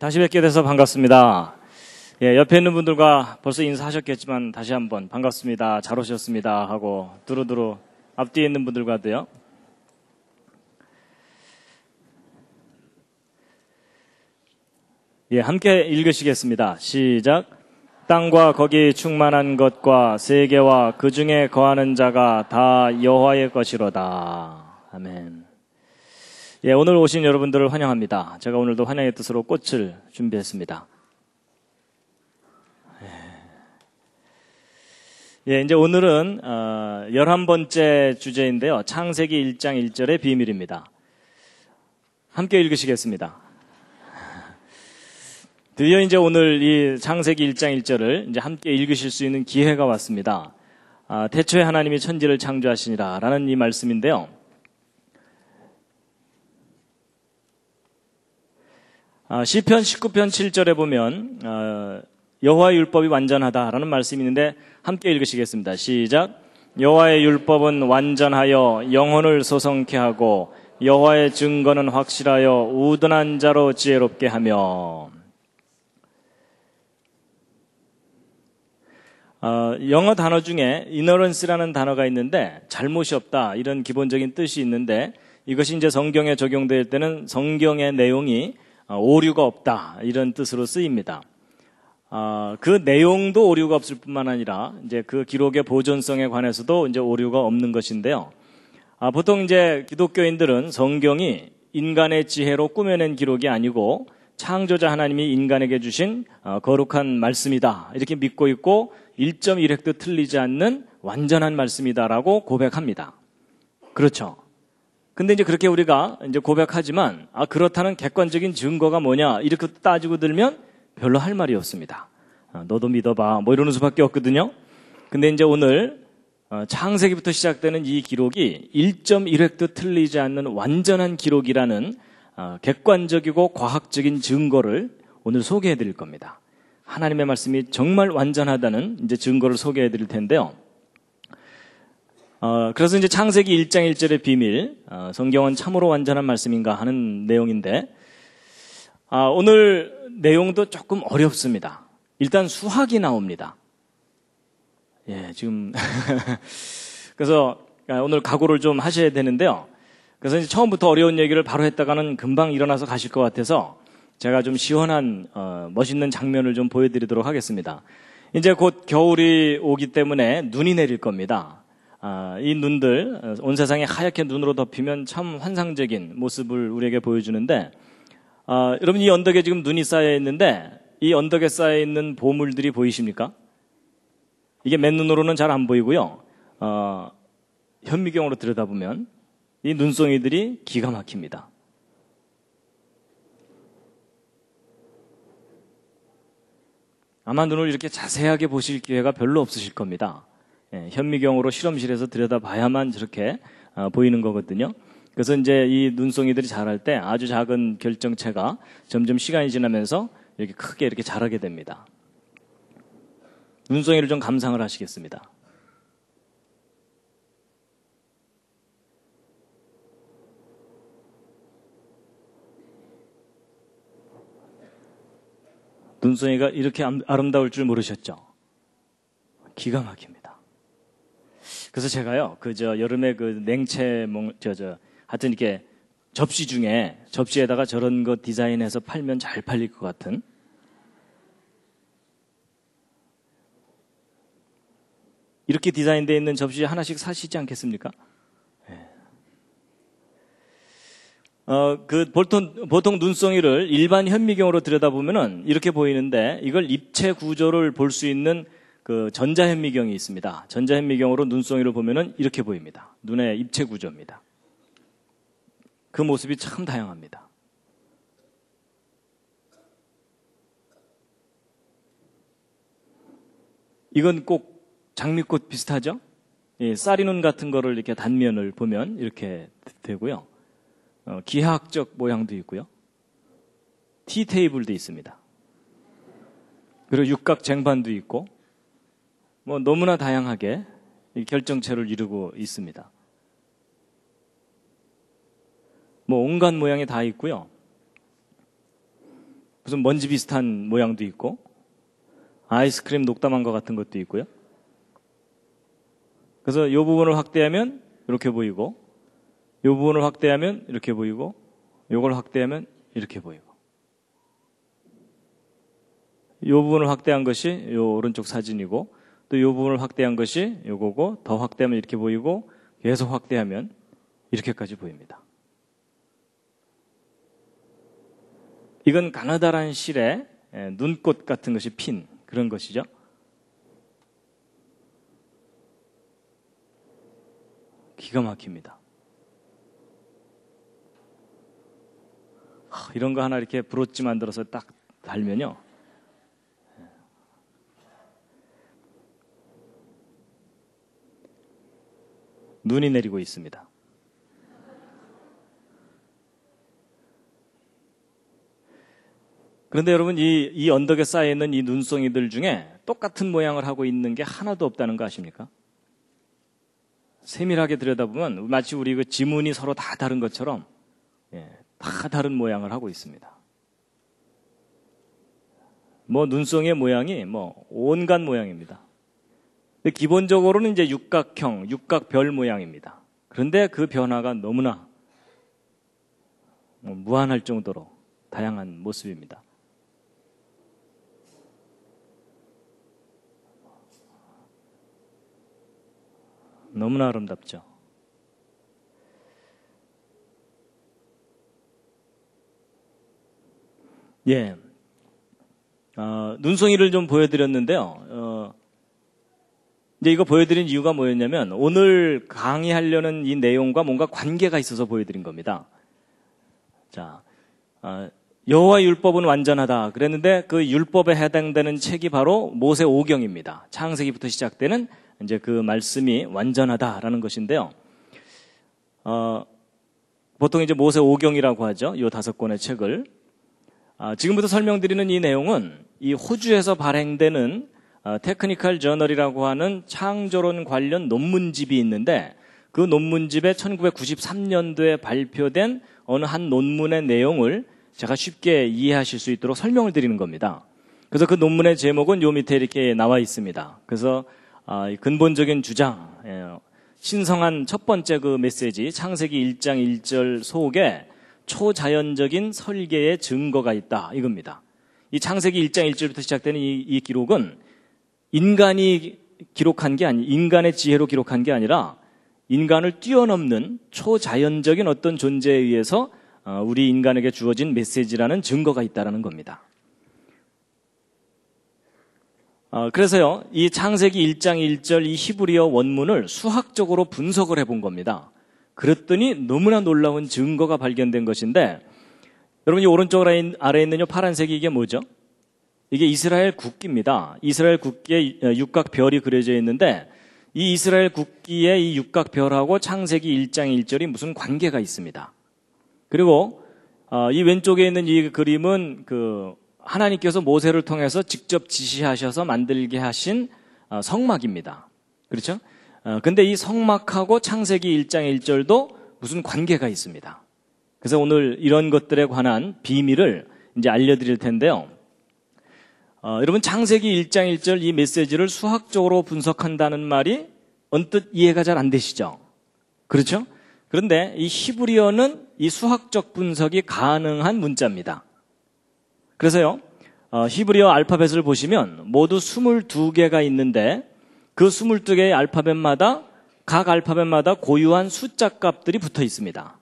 다시 뵙게 돼서 반갑습니다. 옆에 있는 분들과 벌써 인사하셨겠지만 다시 한번 반갑습니다. 잘 오셨습니다. 하고 두루두루 앞뒤에 있는 분들과도요. 함께 읽으시겠습니다. 시작. 땅과 거기 충만한 것과 세계와 그 중에 거하는 자가 다 여호와의 것이로다. 아멘. 오늘 오신 여러분들을 환영합니다. 제가 오늘도 환영의 뜻으로 꽃을 준비했습니다. 이제 오늘은 11번째 주제인데요. 창세기 1장 1절의 비밀입니다. 함께 읽으시겠습니다. 드디어 이제 오늘 이 창세기 1장 1절을 이제 함께 읽으실 수 있는 기회가 왔습니다. 태초에 하나님이 천지를 창조하시니라 라는 이 말씀인데요. 시편 19편 7절에 보면 여호와의 율법이 완전하다라는 말씀이 있는데 함께 읽으시겠습니다. 시작. 여호와의 율법은 완전하여 영혼을 소성케 하고 여호와의 증거는 확실하여 우둔한 자로 지혜롭게 하며. 영어 단어 중에 ignorance라는 단어가 있는데 잘못이 없다 이런 기본적인 뜻이 있는데 이것이 이제 성경에 적용될 때는 성경의 내용이 오류가 없다 이런 뜻으로 쓰입니다. 그 내용도 오류가 없을 뿐만 아니라 이제 그 기록의 보존성에 관해서도 이제 오류가 없는 것인데요. 보통 이제 기독교인들은 성경이 인간의 지혜로 꾸며낸 기록이 아니고 창조자 하나님이 인간에게 주신 거룩한 말씀이다 이렇게 믿고 있고 1.1획도 틀리지 않는 완전한 말씀이다라고 고백합니다. 그렇죠. 근데 이제 그렇게 우리가 이제 고백하지만 그렇다는 객관적인 증거가 뭐냐 이렇게 따지고 들면 별로 할 말이 없습니다. 너도 믿어봐 뭐 이러는 수밖에 없거든요. 근데 이제 오늘 창세기부터 시작되는 이 기록이 1.1획도 틀리지 않는 완전한 기록이라는 객관적이고 과학적인 증거를 오늘 소개해 드릴 겁니다. 하나님의 말씀이 정말 완전하다는 이제 증거를 소개해 드릴 텐데요. 그래서 이제 창세기 1장 1절의 비밀, 성경은 참으로 완전한 말씀인가 하는 내용인데, 오늘 내용도 조금 어렵습니다. 일단 수학이 나옵니다. 지금, 그래서 오늘 각오를 좀 하셔야 되는데요. 그래서 이제 처음부터 어려운 얘기를 바로 했다가는 금방 일어나서 가실 것 같아서 제가 좀 시원한, 멋있는 장면을 좀 보여드리도록 하겠습니다. 이제 곧 겨울이 오기 때문에 눈이 내릴 겁니다. 이 눈들, 온 세상에 하얗게 눈으로 덮이면 참 환상적인 모습을 우리에게 보여주는데, 여러분 이 언덕에 지금 눈이 쌓여 있는데, 이 언덕에 쌓여 있는 보물들이 보이십니까? 이게 맨눈으로는 잘 안 보이고요. 현미경으로 들여다보면 이 눈송이들이 기가 막힙니다. 아마 눈을 이렇게 자세하게 보실 기회가 별로 없으실 겁니다. 현미경으로 실험실에서 들여다봐야만 저렇게 보이는 거거든요. 그래서 이제 이 눈송이들이 자랄 때 아주 작은 결정체가 점점 시간이 지나면서 이렇게 크게 이렇게 자라게 됩니다. 눈송이를 좀 감상을 하시겠습니다. 눈송이가 이렇게 아름다울 줄 모르셨죠? 기가 막힙니다. 그래서 제가요, 여름에 냉채, 하여튼 이렇게 접시에다가 저런 거 디자인해서 팔면 잘 팔릴 것 같은. 이렇게 디자인되어 있는 접시 하나씩 사시지 않겠습니까? 보통 눈송이를 일반 현미경으로 들여다보면은 이렇게 보이는데 이걸 입체 구조를 볼 수 있는 전자현미경이 있습니다. 전자현미경으로 눈송이를 보면은 이렇게 보입니다. 눈의 입체 구조입니다. 그 모습이 참 다양합니다. 이건 꼭 장미꽃 비슷하죠? 쌀이눈 같은 거를 이렇게 단면을 보면 이렇게 되고요. 기하학적 모양도 있고요. 티테이블도 있습니다. 그리고 육각 쟁반도 있고 너무나 다양하게 결정체를 이루고 있습니다. 온갖 모양이 다 있고요. 무슨 먼지 비슷한 모양도 있고 아이스크림 녹담한 것 같은 것도 있고요. 그래서 이 부분을 확대하면 이렇게 보이고 이 부분을 확대하면 이렇게 보이고 이걸 확대하면 이렇게 보이고 이 부분을 확대한 것이 이 오른쪽 사진이고 또 이 부분을 확대한 것이 이거고 더 확대하면 이렇게 보이고 계속 확대하면 이렇게까지 보입니다. 이건 가느다란 실에 눈꽃 같은 것이 핀 그런 것이죠. 기가 막힙니다. 이런 거 하나 이렇게 브로치 만들어서 딱 달면요. 눈이 내리고 있습니다. 그런데 여러분 이 언덕에 쌓여있는 이 눈송이들 중에 똑같은 모양을 하고 있는 게 하나도 없다는 거 아십니까? 세밀하게 들여다보면 마치 우리 그 지문이 서로 다 다른 것처럼 다 다른 모양을 하고 있습니다. 뭐 눈송이의 모양이 뭐 온갖 모양입니다. 근데 기본적으로는 이제 육각형, 육각별 모양입니다. 그런데 그 변화가 너무나 무한할 정도로 다양한 모습입니다. 너무나 아름답죠. 예. 눈송이를 좀 보여드렸는데요. 이제 이거 보여드린 이유가 뭐였냐면 오늘 강의하려는 이 내용과 뭔가 관계가 있어서 보여드린 겁니다. 자, 여호와의 율법은 완전하다 그랬는데 그 율법에 해당되는 책이 바로 모세오경입니다. 창세기부터 시작되는 이제 그 말씀이 완전하다라는 것인데요. 보통 이제 모세오경이라고 하죠. 이 5권의 책을. 지금부터 설명드리는 이 내용은 이 호주에서 발행되는 테크니컬 저널이라고 하는 창조론 관련 논문집이 있는데 그 논문집에 1993년도에 발표된 어느 한 논문의 내용을 제가 쉽게 이해하실 수 있도록 설명을 드리는 겁니다. 그래서 그 논문의 제목은 요 밑에 이렇게 나와 있습니다. 그래서 근본적인 주장, 신성한 첫 번째 그 메시지 창세기 1장 1절 속에 초자연적인 설계의 증거가 있다 이겁니다. 이 창세기 1장 1절부터 시작되는 이 기록은 인간이 기록한 게 인간의 지혜로 기록한 게 아니라 인간을 뛰어넘는 초자연적인 어떤 존재에 의해서 우리 인간에게 주어진 메시지라는 증거가 있다는 겁니다. 그래서요, 이 창세기 1장 1절 이 히브리어 원문을 수학적으로 분석을 해본 겁니다. 그랬더니 너무나 놀라운 증거가 발견된 것인데 여러분 이 오른쪽 아래에 있는 이 파란색이 이게 뭐죠? 이게 이스라엘 국기입니다. 이스라엘 국기에 육각별이 그려져 있는데 이 이스라엘 국기의 이 육각별하고 창세기 1장 1절이 무슨 관계가 있습니다. 그리고 이 왼쪽에 있는 이 그림은 그 하나님께서 모세를 통해서 직접 지시하셔서 만들게 하신 성막입니다. 그렇죠? 근데 이 성막하고 창세기 1장 1절도 무슨 관계가 있습니다. 그래서 오늘 이런 것들에 관한 비밀을 이제 알려드릴 텐데요. 여러분 창세기 1장 1절 이 메시지를 수학적으로 분석한다는 말이 언뜻 이해가 잘 안 되시죠? 그렇죠? 그런데 이 히브리어는 이 수학적 분석이 가능한 문자입니다. 그래서요, 히브리어 알파벳을 보시면 모두 22개가 있는데 그 22개의 알파벳마다 각 알파벳마다 고유한 숫자 값들이 붙어 있습니다.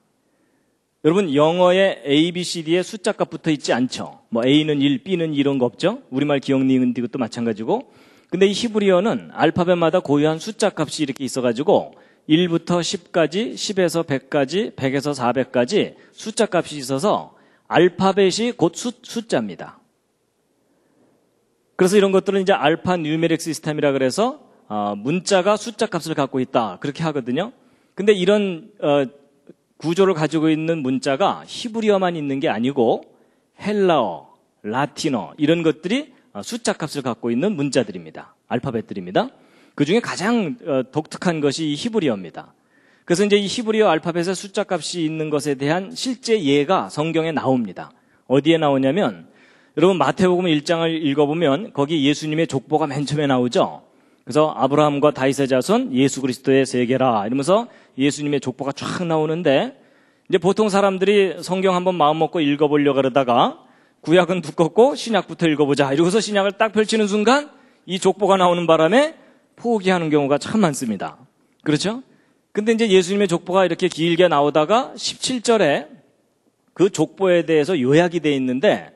여러분 영어에 A, B, C, D에 숫자 값 붙어 있지 않죠? 뭐 A는 1, B는 이런 거 없죠? 우리말 기억, 니은, 디귿도 마찬가지고. 근데 이 히브리어는 알파벳마다 고유한 숫자 값이 이렇게 있어가지고 1부터 10까지, 10에서 100까지, 100에서 400까지 숫자 값이 있어서 알파벳이 곧 숫자입니다. 그래서 이런 것들은 이제 알파 뉴메릭 시스템이라 그래서 문자가 숫자 값을 갖고 있다 그렇게 하거든요. 근데 이런 구조를 가지고 있는 문자가 히브리어만 있는 게 아니고 헬라어, 라틴어 이런 것들이 숫자 값을 갖고 있는 문자들입니다. 알파벳들입니다. 그중에 가장 독특한 것이 이 히브리어입니다. 그래서 이제 이 히브리어 알파벳에 숫자 값이 있는 것에 대한 실제 예가 성경에 나옵니다. 어디에 나오냐면 여러분 마태복음 1장을 읽어보면 거기 예수님의 족보가 맨 처음에 나오죠. 그래서 아브라함과 다윗의 자손 예수 그리스도의 세계라 이러면서 예수님의 족보가 쫙 나오는데 이제 보통 사람들이 성경 한번 마음 먹고 읽어보려고 그러다가 구약은 두껍고 신약부터 읽어보자 이러고서 신약을 딱 펼치는 순간 이 족보가 나오는 바람에 포기하는 경우가 참 많습니다. 그렇죠? 근데 이제 예수님의 족보가 이렇게 길게 나오다가 17절에 그 족보에 대해서 요약이 되어 있는데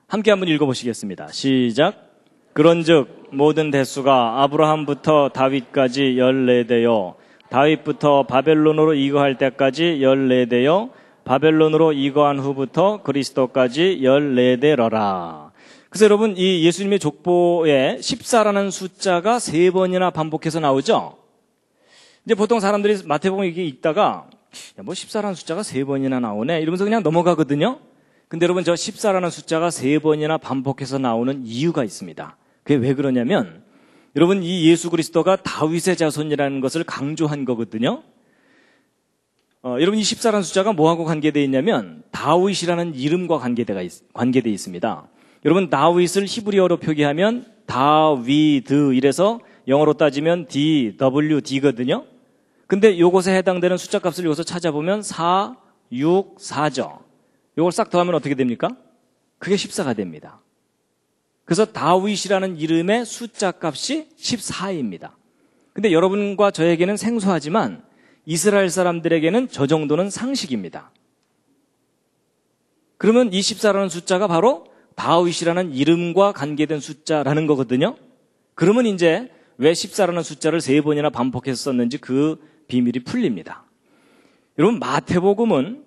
함께 한번 읽어보시겠습니다. 시작. 그런즉 모든 대수가 아브라함부터 다윗까지 14대요 다윗부터 바벨론으로 이거할 때까지 14대요 바벨론으로 이거한 후부터 그리스도까지 14대러라. 그래서 여러분 이 예수님의 족보에 14라는 숫자가 3번이나 반복해서 나오죠. 이제 보통 사람들이 마태복음 이게 읽다가 뭐 14라는 숫자가 3번이나 나오네 이러면서 그냥 넘어가거든요. 근데 여러분 저 14라는 숫자가 3번이나 반복해서 나오는 이유가 있습니다. 그게 왜 그러냐면 여러분 이 예수 그리스도가 다윗의 자손이라는 것을 강조한 거거든요. 여러분 이 14라는 숫자가 뭐하고 관계되어 있냐면 다윗이라는 이름과 관계되어 있습니다. 여러분 다윗을 히브리어로 표기하면 다위드 이래서 영어로 따지면 DWD거든요. 근데 요것에 해당되는 숫자 값을 여기서 찾아보면 4, 6, 4죠. 요걸 싹 더하면 어떻게 됩니까? 그게 14가 됩니다. 그래서 다윗이라는 이름의 숫자 값이 14입니다. 근데 여러분과 저에게는 생소하지만 이스라엘 사람들에게는 저 정도는 상식입니다. 그러면 이 14라는 숫자가 바로 다윗이라는 이름과 관계된 숫자라는 거거든요. 그러면 이제 왜 14라는 숫자를 3번이나 반복해서 썼는지 그 비밀이 풀립니다. 여러분 마태복음은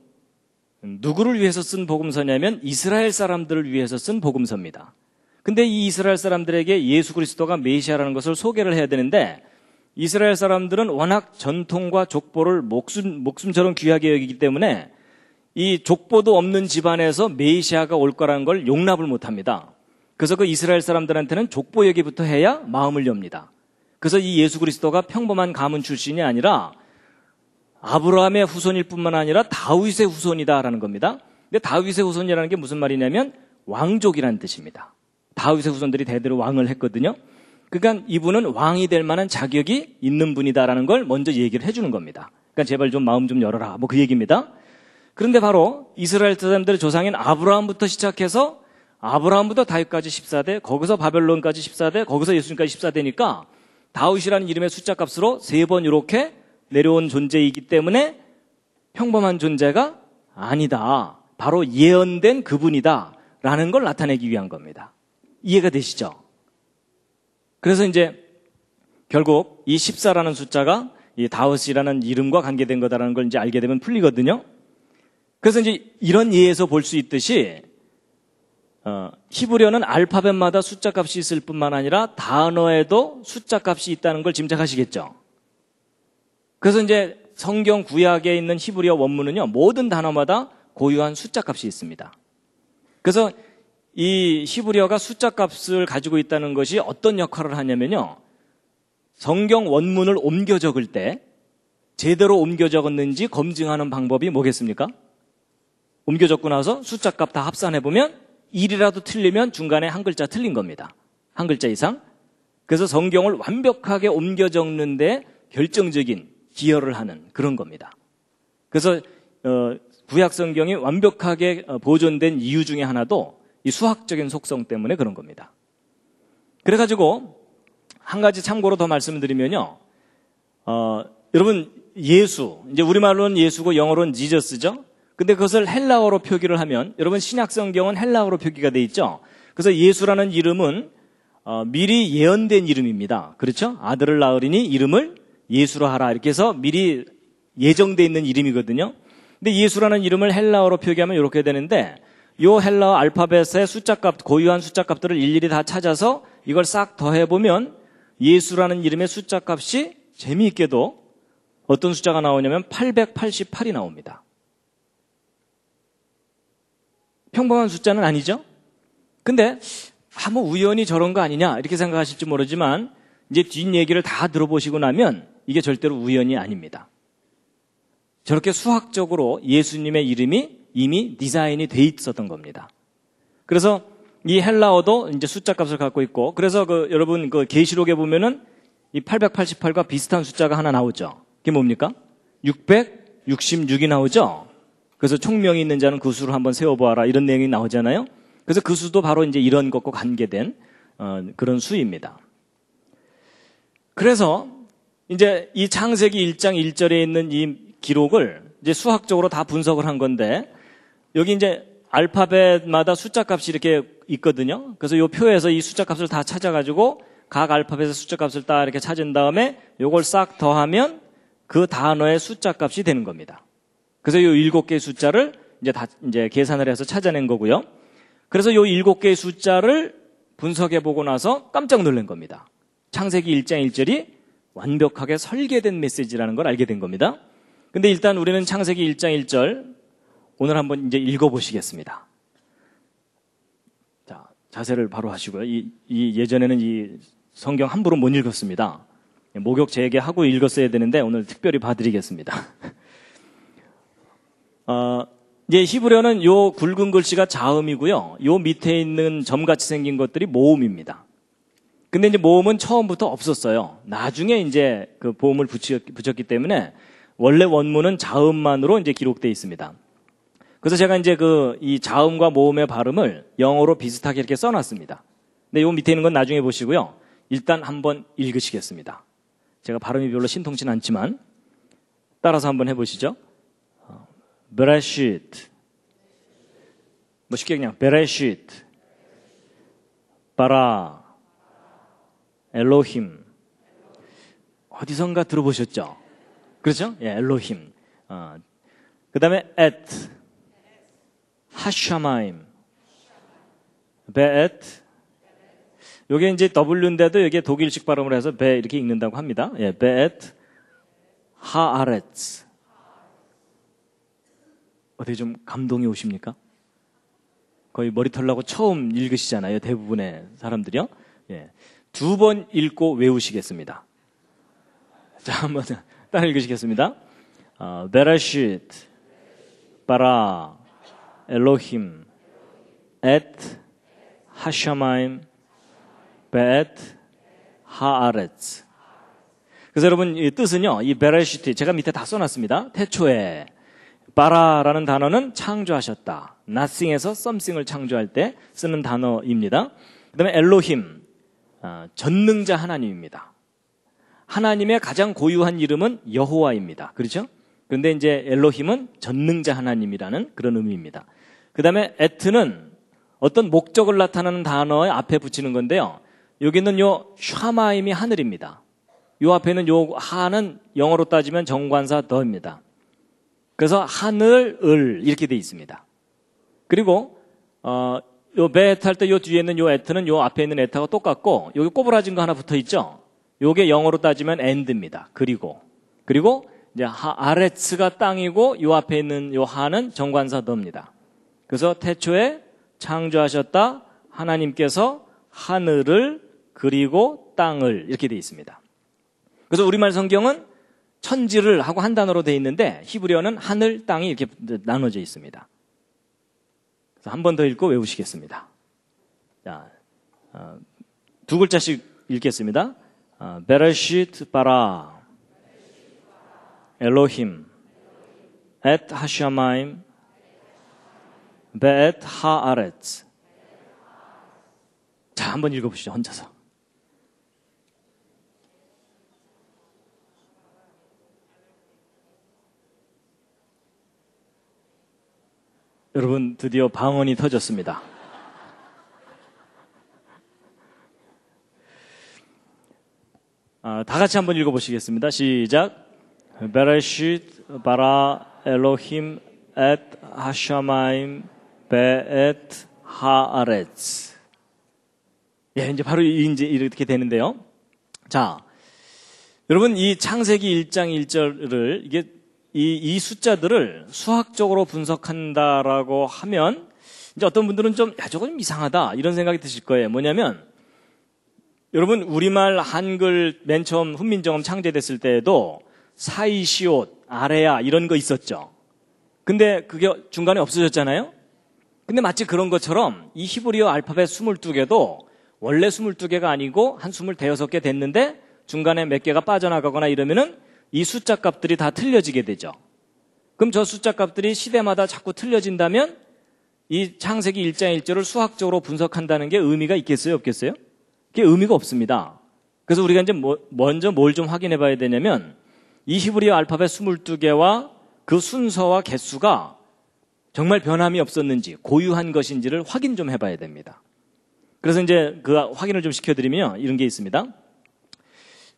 누구를 위해서 쓴 복음서냐면 이스라엘 사람들을 위해서 쓴 복음서입니다. 근데 이 이스라엘 사람들에게 예수 그리스도가 메시아라는 것을 소개를 해야 되는데 이스라엘 사람들은 워낙 전통과 족보를 목숨처럼 귀하게 여기기 때문에 이 족보도 없는 집안에서 메시아가 올 거라는 걸 용납을 못합니다. 그래서 그 이스라엘 사람들한테는 족보 얘기부터 해야 마음을 엽니다. 그래서 이 예수 그리스도가 평범한 가문 출신이 아니라 아브라함의 후손일 뿐만 아니라 다윗의 후손이다라는 겁니다. 근데 다윗의 후손이라는 게 무슨 말이냐면 왕족이라는 뜻입니다. 다윗의 후손들이 대대로 왕을 했거든요. 그러니까 이분은 왕이 될 만한 자격이 있는 분이다라는 걸 먼저 얘기를 해주는 겁니다. 그러니까 제발 좀 마음 좀 열어라 뭐 그 얘기입니다. 그런데 바로 이스라엘 사람들의 조상인 아브라함부터 시작해서 아브라함부터 다윗까지 14대, 거기서 바벨론까지 14대, 거기서 예수님까지 14대니까 다윗이라는 이름의 숫자 값으로 3번 이렇게 내려온 존재이기 때문에 평범한 존재가 아니다. 바로 예언된 그분이다. 라는 걸 나타내기 위한 겁니다. 이해가 되시죠? 그래서 이제 결국 이 14라는 숫자가 이 다윗이라는 이름과 관계된 거다라는 걸 이제 알게 되면 풀리거든요. 그래서 이제 이런 예에서 볼 수 있듯이 히브리어는 알파벳마다 숫자 값이 있을 뿐만 아니라 단어에도 숫자 값이 있다는 걸 짐작하시겠죠. 그래서 이제 성경 구약에 있는 히브리어 원문은요, 모든 단어마다 고유한 숫자 값이 있습니다. 그래서 이 히브리어가 숫자 값을 가지고 있다는 것이 어떤 역할을 하냐면요, 성경 원문을 옮겨 적을 때 제대로 옮겨 적었는지 검증하는 방법이 뭐겠습니까? 옮겨 적고 나서 숫자 값 다 합산해보면 1이라도 틀리면 중간에 한 글자 틀린 겁니다. 한 글자 이상. 그래서 성경을 완벽하게 옮겨 적는데 결정적인 기여를 하는 그런 겁니다. 그래서 구약 성경이 완벽하게 보존된 이유 중에 하나도 이 수학적인 속성 때문에 그런 겁니다. 그래가지고 한 가지 참고로 더 말씀을 드리면요, 여러분 예수, 이제 우리말로는 예수고 영어로는 지저스죠. 근데 그것을 헬라어로 표기를 하면, 여러분 신약 성경은 헬라어로 표기가 돼 있죠. 그래서 예수라는 이름은 미리 예언된 이름입니다. 그렇죠? 아들을 낳으리니 이름을 예수로 하라, 이렇게 해서 미리 예정돼 있는 이름이거든요. 근데 예수라는 이름을 헬라어로 표기하면 이렇게 되는데, 요 헬라어 알파벳의 숫자값, 고유한 숫자값들을 일일이 다 찾아서 이걸 싹 더해보면 예수라는 이름의 숫자값이 재미있게도 어떤 숫자가 나오냐면 888이 나옵니다. 평범한 숫자는 아니죠? 근데 뭐 우연히 저런 거 아니냐 이렇게 생각하실지 모르지만 이제 뒷얘기를 다 들어보시고 나면 이게 절대로 우연이 아닙니다. 저렇게 수학적으로 예수님의 이름이 이미 디자인이 돼 있었던 겁니다. 그래서 이 헬라어도 이제 숫자 값을 갖고 있고, 그래서 여러분 계시록에 보면은 이 888과 비슷한 숫자가 하나 나오죠. 그게 뭡니까? 666이 나오죠. 그래서 총명이 있는 자는 그 수를 한번 세워보아라, 이런 내용이 나오잖아요. 그래서 그 수도 바로 이제 이런 것과 관계된 그런 수입니다. 그래서 이제 이 창세기 1장 1절에 있는 이 기록을 이제 수학적으로 다 분석을 한 건데, 여기 이제 알파벳마다 숫자 값이 이렇게 있거든요. 그래서 이 표에서 이 숫자 값을 다 찾아가지고 각 알파벳의 숫자 값을 딱 이렇게 찾은 다음에 요걸 싹 더하면 그 단어의 숫자 값이 되는 겁니다. 그래서 이 7개의 숫자를 이제 계산을 해서 찾아낸 거고요. 그래서 이 7개의 숫자를 분석해 보고 나서 깜짝 놀란 겁니다. 창세기 1장 1절이 완벽하게 설계된 메시지라는 걸 알게 된 겁니다. 근데 일단 우리는 창세기 1장 1절 오늘 한번 이제 읽어보시겠습니다. 자, 자세를 바로 하시고요. 예전에는 이 성경 함부로 못 읽었습니다. 목욕 재개하고 읽었어야 되는데 오늘 특별히 봐드리겠습니다. 이제 히브리어는 요 굵은 글씨가 자음이고요. 요 밑에 있는 점같이 생긴 것들이 모음입니다. 근데 이제 모음은 처음부터 없었어요. 나중에 이제 그 보음을 붙였기 때문에 원래 원문은 자음만으로 이제 기록되어 있습니다. 그래서 제가 이제 이 자음과 모음의 발음을 영어로 비슷하게 이렇게 써놨습니다. 근데 요 밑에 있는 건 나중에 보시고요. 일단 한번 읽으시겠습니다. 제가 발음이 별로 신통치 않지만 따라서 한번 해보시죠. 베레시트, 뭐 쉽게 그냥 베레시트, 바라, 엘로힘. 어디선가 들어보셨죠? 그렇죠? 예, 엘로힘. 그 다음에 앳, 하샤마임, 베엣. 요게 이제 W인데도 여기에 독일식 발음을 해서 베 이렇게 읽는다고 합니다. 예, 베엣, 하아렛. 어떻게 좀 감동이 오십니까? 거의 머리털 나고 처음 읽으시잖아요. 대부분의 사람들이요. 예. 2번 읽고 외우시겠습니다. 자, 한번 따라 읽으시겠습니다. 베라시트, 바라, 엘로힘, 앳, 하샤마임, 베엣, 하아렛. 그래서 여러분 이 뜻은요, 이 베라시트 제가 밑에 다 써놨습니다. 태초에. 바라라는 단어는 창조하셨다. nothing에서 something을 창조할 때 쓰는 단어입니다. 그 다음에 엘로힘, 전능자 하나님입니다. 하나님의 가장 고유한 이름은 여호와입니다. 그렇죠? 그런데 이제 엘로힘은 전능자 하나님이라는 그런 의미입니다. 그 다음에 에트는 어떤 목적을 나타내는 단어의 앞에 붙이는 건데요. 여기는 요 샤마임이 하늘입니다. 요 앞에는 요 하는 영어로 따지면 정관사 더입니다. 그래서 하늘을 이렇게 돼 있습니다. 그리고 요 베트 할 때 요 뒤에 있는 요 에트는 요 앞에 있는 에트하고 똑같고 여기 꼬부라진 거 하나 붙어 있죠. 요게 영어로 따지면 end입니다. 그리고 이제 아레츠가 땅이고 요 앞에 있는 요 하는 정관사 더입니다. 그래서 태초에 창조하셨다 하나님께서 하늘을 그리고 땅을 이렇게 돼 있습니다. 그래서 우리말 성경은 천지를 하고 한 단어로 되어 있는데 히브리어는 하늘, 땅이 이렇게 나눠져 있습니다. 그래서 한 번 더 읽고 외우시겠습니다. 자, 2글자씩 읽겠습니다. 베레시트 바라, 엘로힘, 앳 하샤마임, 베엣 하아렛. 자, 한번 읽어보시죠, 혼자서. 여러분 드디어 방언이 터졌습니다. 다 같이 한번 읽어보시겠습니다. 시작. 베레시트 바라 엘로힘 앳 하샤마임 베엣 하아렛. 예, 이제 바로 이제 이렇게 되는데요. 자, 여러분 이 창세기 1장 1절을 이게 이 숫자들을 수학적으로 분석한다라고 하면 이제 어떤 분들은 좀 저거 좀 이상하다 이런 생각이 드실 거예요. 뭐냐면 여러분 우리말 한글 맨 처음 훈민정음 창제됐을 때에도 사이시옷, 아레야 이런 거 있었죠. 근데 그게 중간에 없어졌잖아요. 근데 마치 그런 것처럼 이 히브리어 알파벳 22개도 원래 22개가 아니고 한 25개 됐는데 중간에 몇 개가 빠져나가거나 이러면은 이 숫자 값들이 다 틀려지게 되죠. 그럼 저 숫자 값들이 시대마다 자꾸 틀려진다면 이 창세기 1장 1절을 수학적으로 분석한다는 게 의미가 있겠어요? 없겠어요? 그게 의미가 없습니다. 그래서 우리가 이제 먼저 뭘 좀 확인해 봐야 되냐면 이 히브리어 알파벳 22개와 그 순서와 개수가 정말 변함이 없었는지 고유한 것인지를 확인 좀 해봐야 됩니다. 그래서 이제 그 확인을 좀 시켜드리면 이런 게 있습니다.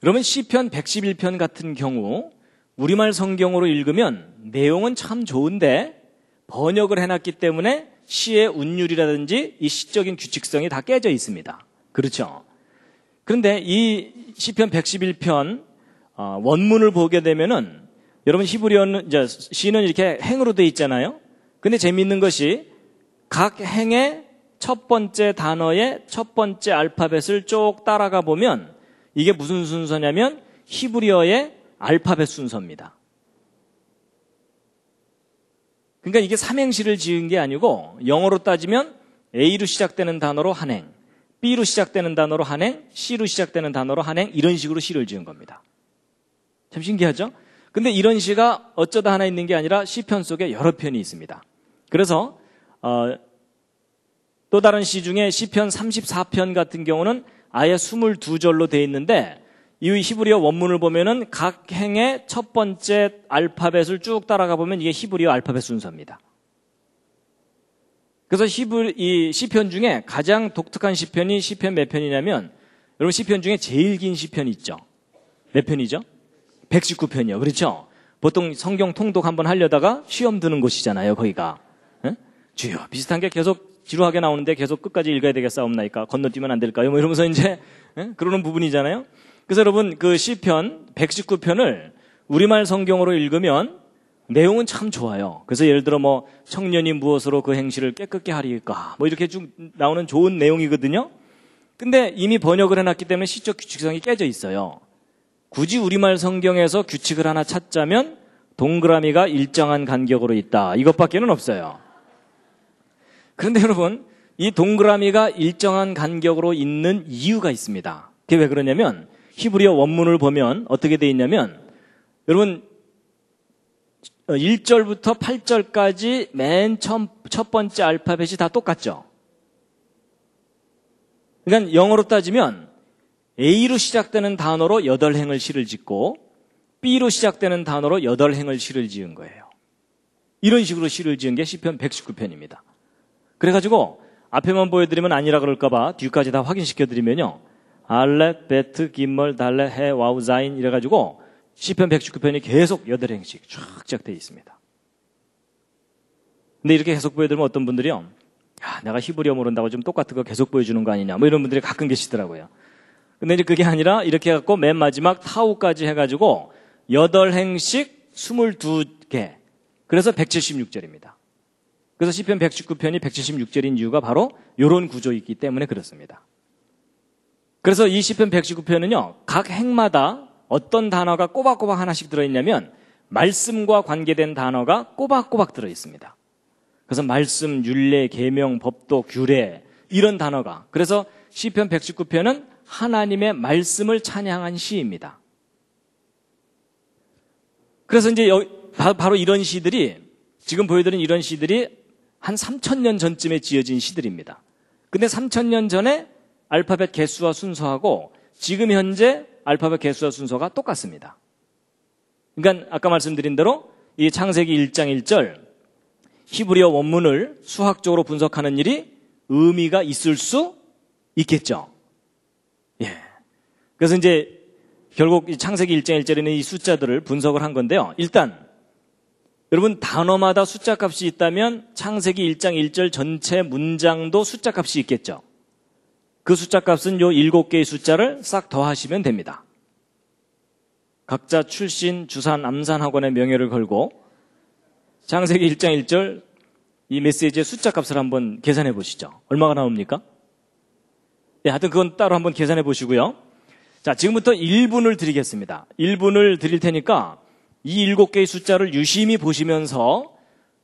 그러면 시편 111편 같은 경우 우리말 성경으로 읽으면 내용은 참 좋은데 번역을 해놨기 때문에 시의 운율이라든지 이 시적인 규칙성이 다 깨져 있습니다. 그렇죠? 그런데 이 시편 111편 원문을 보게 되면은 여러분 히브리어는 이제 시는 이렇게 행으로 되어 있잖아요. 근데 재미있는 것이 각 행의 첫 번째 단어의 첫 번째 알파벳을 쭉 따라가 보면 이게 무슨 순서냐면 히브리어의 알파벳 순서입니다. 그러니까 이게 삼행시를 지은 게 아니고 영어로 따지면 A로 시작되는 단어로 한 행, B로 시작되는 단어로 한 행, C로 시작되는 단어로 한 행, 이런 식으로 시를 지은 겁니다. 참 신기하죠? 근데 이런 시가 어쩌다 하나 있는 게 아니라 시편 속에 여러 편이 있습니다. 그래서 또 다른 시 중에 시편 34편 같은 경우는 아예 22절로 되어 있는데 이 히브리어 원문을 보면은 각 행의 첫 번째 알파벳을 쭉 따라가 보면 이게 히브리어 알파벳 순서입니다. 그래서 이 시편 중에 가장 독특한 시편이 시편 몇 편이냐면 여러분 시편 중에 제일 긴 시편이 있죠. 몇 편이죠? 119편이요. 그렇죠? 보통 성경 통독 한번 하려다가 시험 드는 곳이잖아요. 거기가. 에? 주여 비슷한 게 계속 지루하게 나오는데 계속 끝까지 읽어야 되겠사옵나이까? 건너뛰면 안 될까요? 뭐 이러면서 이제 그러는 부분이잖아요. 그래서 여러분 그 시편 119편을 우리말 성경으로 읽으면 내용은 참 좋아요. 그래서 예를 들어 뭐 청년이 무엇으로 그 행실을 깨끗게 하리까? 뭐 이렇게 쭉 나오는 좋은 내용이거든요. 근데 이미 번역을 해놨기 때문에 시적 규칙성이 깨져 있어요. 굳이 우리말 성경에서 규칙을 하나 찾자면 동그라미가 일정한 간격으로 있다. 이것밖에는 없어요. 그런데 여러분 이 동그라미가 일정한 간격으로 있는 이유가 있습니다. 그게 왜 그러냐면 히브리어 원문을 보면 어떻게 돼 있냐면 여러분 1절부터 8절까지 맨 첫 번째 알파벳이 다 똑같죠. 그러니까 영어로 따지면 A로 시작되는 단어로 8행을 시를 짓고 B로 시작되는 단어로 8행을 시를 지은 거예요. 이런 식으로 시를 지은 게 시편 119편입니다. 그래가지고 앞에만 보여드리면 아니라 그럴까봐 뒤까지 다 확인시켜드리면요. 알렛, 베트, 김멀, 달레, 해, 와우, 자인 이래가지고 시편 119편이 계속 8행씩 쫙 되어 있습니다. 근데 이렇게 계속 보여드리면 어떤 분들이요. 야, 내가 히브리어 모른다고 좀 똑같은 거 계속 보여주는 거 아니냐. 뭐 이런 분들이 가끔 계시더라고요. 근데 이제 그게 아니라 이렇게 해갖고 맨 마지막 타우까지 해가지고 8행씩 22개. 그래서 176절입니다. 그래서 시편 119편이 176절인 이유가 바로 이런 구조이기 때문에 그렇습니다. 그래서 이 시편 119편은요. 각 행마다 어떤 단어가 꼬박꼬박 하나씩 들어있냐면 말씀과 관계된 단어가 꼬박꼬박 들어있습니다. 그래서 말씀, 율례, 계명, 법도, 규례 이런 단어가 그래서 시편 119편은 하나님의 말씀을 찬양한 시입니다. 그래서 이제 바로 이런 시들이 지금 보여드린 이런 시들이 한 3,000년 전쯤에 지어진 시들입니다. 근데 3,000년 전에 알파벳 개수와 순서하고 지금 현재 알파벳 개수와 순서가 똑같습니다. 그러니까 아까 말씀드린 대로 이 창세기 1장 1절 히브리어 원문을 수학적으로 분석하는 일이 의미가 있을 수 있겠죠. 예. 그래서 이제 결국 이 창세기 1장 1절에는 이 숫자들을 분석을 한 건데요. 일단 여러분 단어마다 숫자 값이 있다면 창세기 1장 1절 전체 문장도 숫자 값이 있겠죠. 그 숫자 값은 요 7개의 숫자를 싹 더하시면 됩니다. 각자 출신, 주산, 암산 학원의 명예를 걸고 창세기 1장 1절 이 메시지의 숫자 값을 한번 계산해 보시죠. 얼마가 나옵니까? 네, 하여튼 그건 따로 한번 계산해 보시고요. 자, 지금부터 1분을 드리겠습니다. 1분을 드릴 테니까 이 7개의 숫자를 유심히 보시면서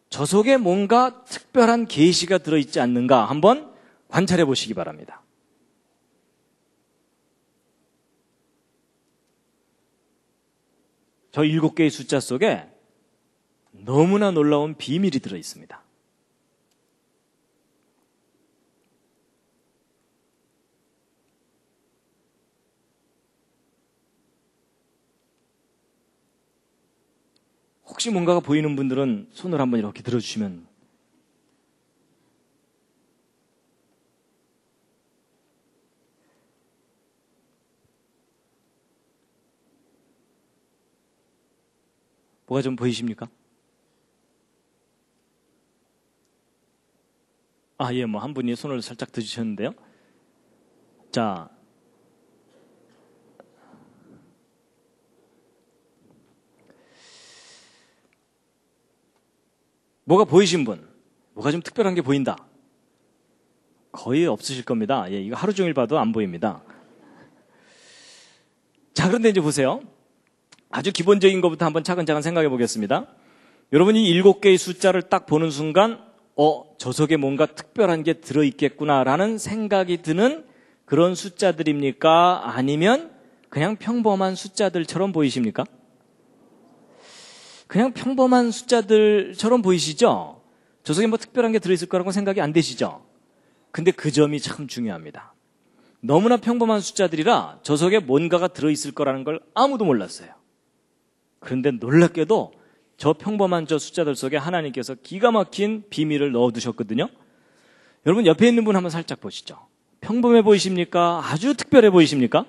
저 속에 뭔가 특별한 계시가 들어있지 않는가 한번 관찰해 보시기 바랍니다. 저 7개의 숫자 속에 너무나 놀라운 비밀이 들어있습니다. 혹시 뭔가가 보이는 분들은 손을 한번 이렇게 들어주시면. 뭐가 좀 보이십니까? 예, 한 분이 손을 살짝 드시셨는데요. 자, 뭐가 보이신 분? 뭐가 좀 특별한 게 보인다? 거의 없으실 겁니다. 이거 하루 종일 봐도 안 보입니다. 자, 그런데 이제 보세요. 아주 기본적인 것부터 한번 차근차근 생각해 보겠습니다. 여러분이 7개의 숫자를 딱 보는 순간, 저 속에 뭔가 특별한 게 들어있겠구나라는 생각이 드는 그런 숫자들입니까? 아니면 그냥 평범한 숫자들처럼 보이십니까? 그냥 평범한 숫자들처럼 보이시죠? 저 속에 뭐 특별한 게 들어있을 거라고 생각이 안 되시죠? 근데 그 점이 참 중요합니다. 너무나 평범한 숫자들이라 저 속에 뭔가가 들어있을 거라는 걸 아무도 몰랐어요. 그런데 놀랍게도 저 평범한 저 숫자들 속에 하나님께서 기가 막힌 비밀을 넣어두셨거든요. 여러분 옆에 있는 분 한번 살짝 보시죠. 평범해 보이십니까? 아주 특별해 보이십니까?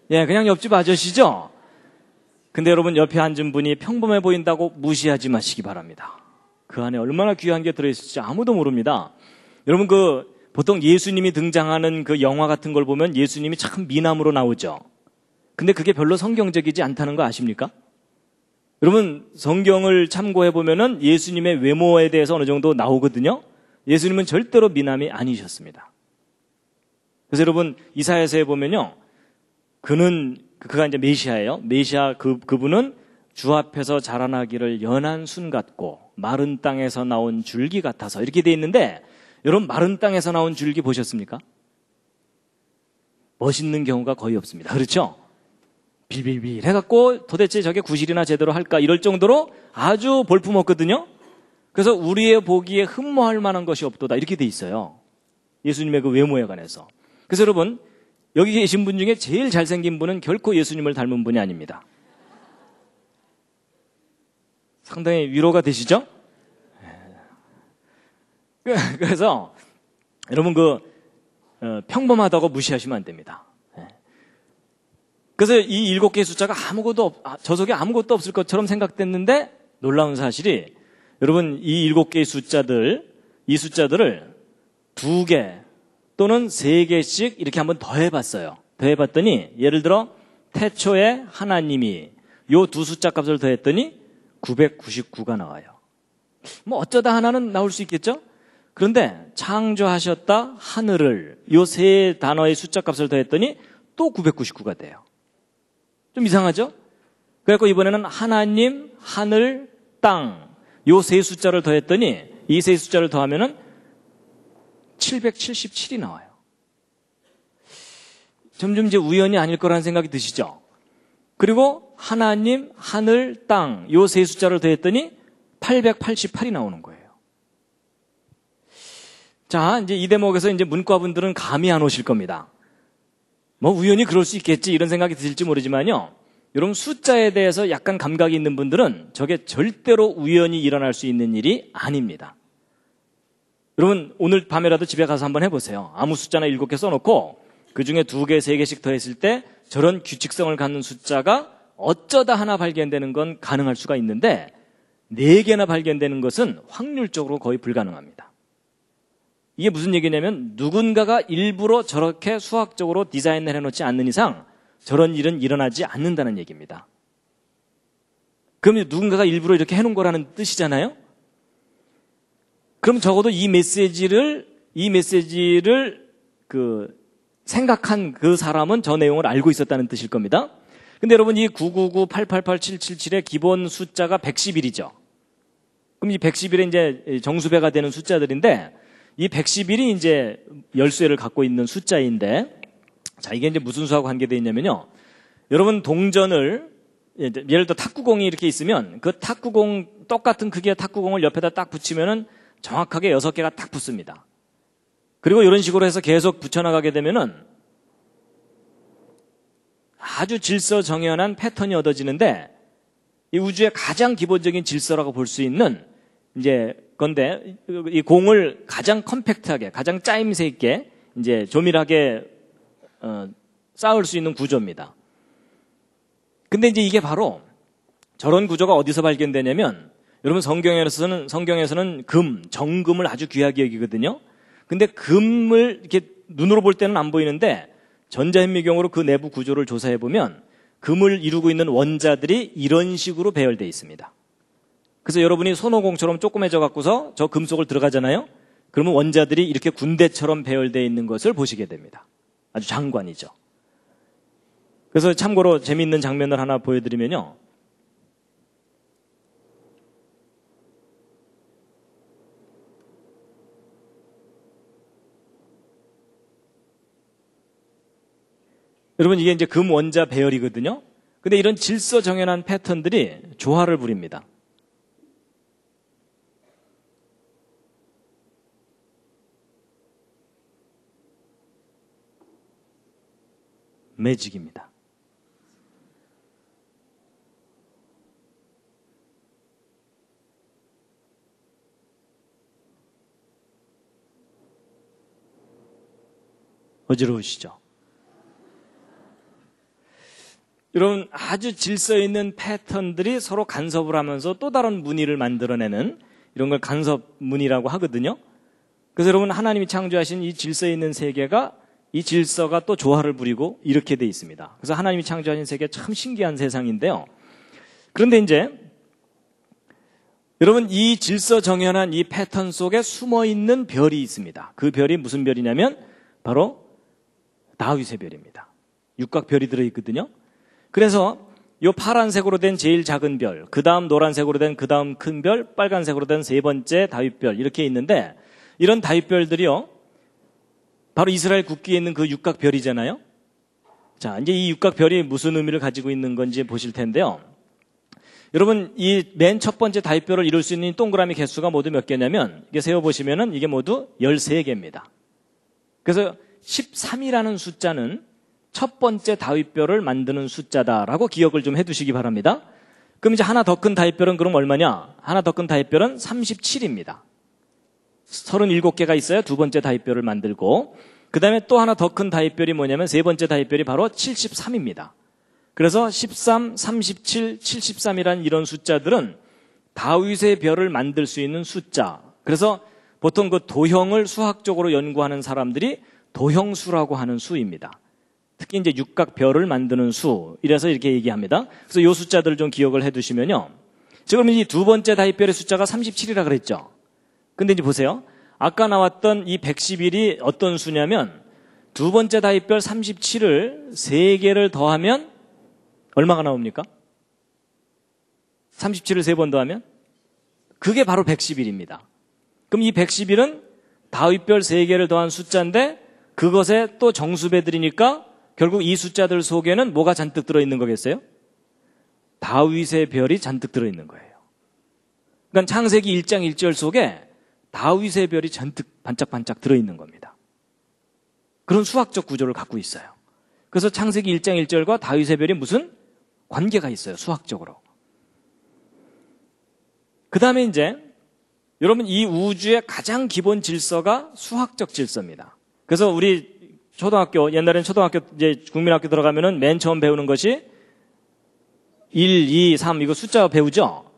그냥 옆집 아저씨죠? 근데 여러분 옆에 앉은 분이 평범해 보인다고 무시하지 마시기 바랍니다. 그 안에 얼마나 귀한 게 들어있을지 아무도 모릅니다. 여러분 보통 예수님이 등장하는 그 영화 같은 걸 보면 예수님이 참 미남으로 나오죠. 근데 그게 별로 성경적이지 않다는 거 아십니까? 여러분 성경을 참고해 보면은 예수님의 외모에 대해서 어느 정도 나오거든요. 예수님은 절대로 미남이 아니셨습니다. 그래서 여러분 이사야서에 보면요. 그가 이제 메시아예요. 메시아 그분은 주 앞에서 자라나기를 연한 순 같고 마른 땅에서 나온 줄기 같아서 이렇게 돼 있는데 여러분 마른 땅에서 나온 줄기 보셨습니까? 멋있는 경우가 거의 없습니다. 그렇죠? 빌빌빌 해갖고 도대체 저게 구실이나 제대로 할까 이럴 정도로 아주 볼품없거든요. 그래서 우리의 보기에 흠모할 만한 것이 없도다 이렇게 돼 있어요. 예수님의 그 외모에 관해서. 그래서 여러분 여기 계신 분 중에 제일 잘생긴 분은 결코 예수님을 닮은 분이 아닙니다. 상당히 위로가 되시죠? 그래서 여러분 평범하다고 무시하시면 안 됩니다. 그래서 이 7개의 숫자가 저 속에 아무것도 없을 것처럼 생각됐는데 놀라운 사실이 여러분 이 7개의 이 숫자들을 2개 또는 3개씩 이렇게 한번 더해봤어요. 더해봤더니 예를 들어 태초에 하나님이 요 두 숫자 값을 더했더니 999가 나와요. 뭐 어쩌다 하나는 나올 수 있겠죠? 그런데 창조하셨다 하늘을 요 세 단어의 숫자 값을 더했더니 또 999가 돼요. 좀 이상하죠? 그래서 이번에는 하나님, 하늘, 땅 요 세 숫자를 더했더니 이 세 숫자를 더하면은 777이 나와요. 점점 이제 우연이 아닐 거라는 생각이 드시죠? 그리고 하나님, 하늘, 땅 요 세 숫자를 더했더니 888이 나오는 거예요. 자, 이제 이 대목에서 이제 문과분들은 감이 안 오실 겁니다. 뭐 우연히 그럴 수 있겠지 이런 생각이 드실지 모르지만요. 여러분 숫자에 대해서 약간 감각이 있는 분들은 저게 절대로 우연히 일어날 수 있는 일이 아닙니다. 여러분 오늘 밤에라도 집에 가서 한번 해보세요. 아무 숫자나 7개 써놓고 그중에 2개, 3개씩 더했을 때 저런 규칙성을 갖는 숫자가 어쩌다 하나 발견되는 건 가능할 수가 있는데 4개나 발견되는 것은 확률적으로 거의 불가능합니다. 이게 무슨 얘기냐면 누군가가 일부러 저렇게 수학적으로 디자인을 해놓지 않는 이상 저런 일은 일어나지 않는다는 얘기입니다. 그럼 누군가가 일부러 이렇게 해놓은 거라는 뜻이잖아요? 그럼 적어도 이 메시지를 생각한 그 사람은 저 내용을 알고 있었다는 뜻일 겁니다. 근데 여러분 이 999, 888, 777의 기본 숫자가 111이죠. 그럼 이 111이 이제 정수배가 되는 숫자들인데 이 111이 이제 열쇠를 갖고 있는 숫자인데 자, 이게 이제 무슨 수하고 관계되어 있냐면요. 여러분 동전을 예를 들어 탁구공이 이렇게 있으면 그 탁구공 똑같은 크기의 탁구공을 옆에다 딱 붙이면은 정확하게 6개가 딱 붙습니다. 그리고 이런 식으로 해서 계속 붙여나가게 되면은 아주 질서정연한 패턴이 얻어지는데 이 우주의 가장 기본적인 질서라고 볼 수 있는 이제 건데 이 공을 가장 컴팩트하게, 가장 짜임새 있게 이제 조밀하게 쌓을 수 있는 구조입니다. 근데 이제 이게 바로 저런 구조가 어디서 발견되냐면 여러분 성경에서는 금, 정금을 아주 귀하게 여기거든요. 근데 금을 이렇게 눈으로 볼 때는 안 보이는데 전자현미경으로 그 내부 구조를 조사해 보면 금을 이루고 있는 원자들이 이런 식으로 배열되어 있습니다. 그래서 여러분이 손오공처럼 조그매져 갖고서 저 금 속을 들어가잖아요. 그러면 원자들이 이렇게 군대처럼 배열되어 있는 것을 보시게 됩니다. 아주 장관이죠. 그래서 참고로 재미있는 장면을 하나 보여드리면요. 여러분 이게 이제 금 원자 배열이거든요. 근데 이런 질서정연한 패턴들이 조화를 부립니다. 매직입니다. 어지러우시죠? 여러분 아주 질서 있는 패턴들이 서로 간섭을 하면서 또 다른 무늬를 만들어내는 이런 걸 간섭무늬라고 하거든요. 그래서 여러분 하나님이 창조하신 이 질서 있는 세계가 이 질서가 또 조화를 부리고 이렇게 돼 있습니다. 그래서 하나님이 창조하신 세계 참 신기한 세상인데요. 그런데 이제 여러분 이 질서정연한 이 패턴 속에 숨어있는 별이 있습니다. 그 별이 무슨 별이냐면 바로 다윗의 별입니다. 육각별이 들어있거든요. 그래서 이 파란색으로 된 제일 작은 별, 그 다음 노란색으로 된 그 다음 큰 별, 빨간색으로 된 세 번째 다윗별 이렇게 있는데 이런 다윗별들이요. 바로 이스라엘 국기에 있는 그 육각별이잖아요. 자, 이제 이 육각별이 무슨 의미를 가지고 있는 건지 보실 텐데요. 여러분 이 맨 첫 번째 다윗별을 이룰 수 있는 동그라미 개수가 모두 몇 개냐면 이게 세어보시면은 이게 모두 13개입니다. 그래서 13이라는 숫자는 첫 번째 다윗별을 만드는 숫자다라고 기억을 좀 해두시기 바랍니다. 그럼 이제 하나 더 큰 다윗별은 그럼 얼마냐? 하나 더 큰 다윗별은 37입니다. 37개가 있어야 두 번째 다윗별을 만들고 그 다음에 또 하나 더 큰 다윗별이 뭐냐면 세 번째 다윗별이 바로 73입니다. 그래서 13, 37, 73이라는 이런 숫자들은 다윗의 별을 만들 수 있는 숫자. 그래서 보통 그 도형을 수학적으로 연구하는 사람들이 도형수라고 하는 수입니다. 특히 이제 육각별을 만드는 수, 이래서 이렇게 얘기합니다. 그래서 이 숫자들을 좀 기억을 해 두시면요. 지금 이 두 번째 다윗별의 숫자가 37이라 그랬죠. 근데 이제 보세요. 아까 나왔던 이 111이 어떤 수냐면 두 번째 다윗별 37을 3개를 더하면 얼마가 나옵니까? 37을 3번 더하면? 그게 바로 111입니다. 그럼 이 111은 다윗별 3개를 더한 숫자인데 그것에 또 정수배들이니까 결국 이 숫자들 속에는 뭐가 잔뜩 들어있는 거겠어요? 다윗의 별이 잔뜩 들어있는 거예요. 그러니까 창세기 1장 1절 속에 다윗의 별이 잔뜩 반짝반짝 들어있는 겁니다. 그런 수학적 구조를 갖고 있어요. 그래서 창세기 1장 1절과 다윗의 별이 무슨 관계가 있어요, 수학적으로. 그 다음에 이제 여러분 이 우주의 가장 기본 질서가 수학적 질서입니다. 그래서 우리 초등학교, 옛날에는 초등학교, 이제 국민학교 들어가면은 맨 처음 배우는 것이 1, 2, 3 이거 숫자 배우죠?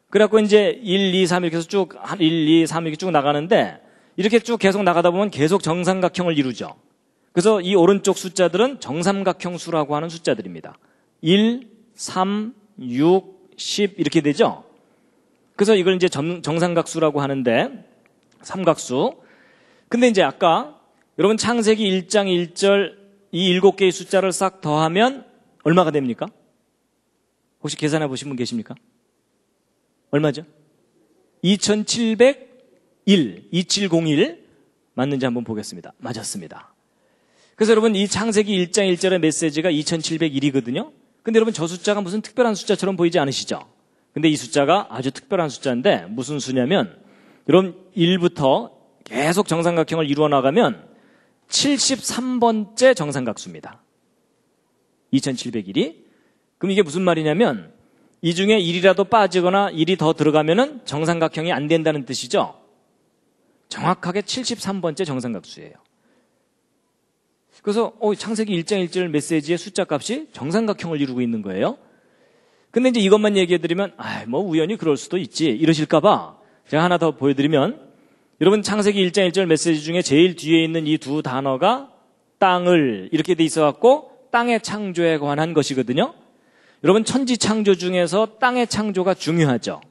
그래갖고 이제 1, 2, 3 이렇게 해서 쭉 1, 2, 3 이렇게 쭉 나가는데 이렇게 쭉 계속 나가다 보면 계속 정삼각형을 이루죠. 그래서 이 오른쪽 숫자들은 정삼각형 수라고 하는 숫자들입니다. 1, 3, 6, 10 이렇게 되죠. 그래서 이걸 이제 정삼각수라고 하는데 삼각수. 근데 이제 아까 여러분 창세기 1장 1절 이 7개의 숫자를 싹 더하면 얼마가 됩니까? 혹시 계산해 보신 분 계십니까? 얼마죠? 2701 맞는지 한번 보겠습니다. 맞았습니다. 그래서 여러분 이 창세기 1장 1절의 메시지가 2701이거든요. 근데 여러분 저 숫자가 무슨 특별한 숫자처럼 보이지 않으시죠? 근데 이 숫자가 아주 특별한 숫자인데 무슨 수냐면 여러분 1부터 계속 정삼각형을 이루어 나가면 73번째 정삼각수입니다. 2701이. 그럼 이게 무슨 말이냐면 이 중에 1이라도 빠지거나 1이 더 들어가면은 정삼각형이 안 된다는 뜻이죠. 정확하게 73번째 정삼각수예요. 그래서 창세기 1장 1절 메시지의 숫자 값이 정삼각형을 이루고 있는 거예요. 근데 이제 이것만 얘기해드리면 뭐 우연히 그럴 수도 있지 이러실까봐 제가 하나 더 보여드리면 여러분 창세기 1장 1절 메시지 중에 제일 뒤에 있는 이 두 단어가 땅을 이렇게 돼 있어갖고 땅의 창조에 관한 것이거든요. 여러분 천지 창조 중에서 땅의 창조가 중요하죠.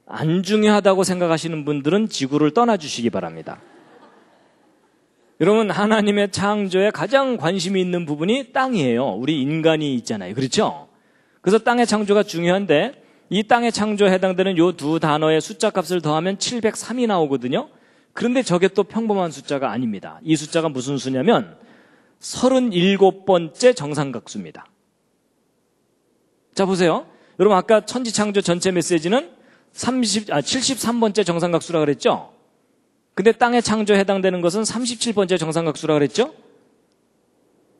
안 중요하다고 생각하시는 분들은 지구를 떠나주시기 바랍니다. 여러분 하나님의 창조에 가장 관심이 있는 부분이 땅이에요. 우리 인간이 있잖아요. 그렇죠? 그래서 땅의 창조가 중요한데 이 땅의 창조에 해당되는 이 두 단어의 숫자 값을 더하면 703이 나오거든요. 그런데 저게 또 평범한 숫자가 아닙니다. 이 숫자가 무슨 수냐면 37번째 정삼각수입니다. 자 보세요. 여러분 아까 천지창조 전체 메시지는 73번째 정삼각수라 그랬죠? 근데 땅의 창조에 해당되는 것은 37번째 정삼각수라 그랬죠?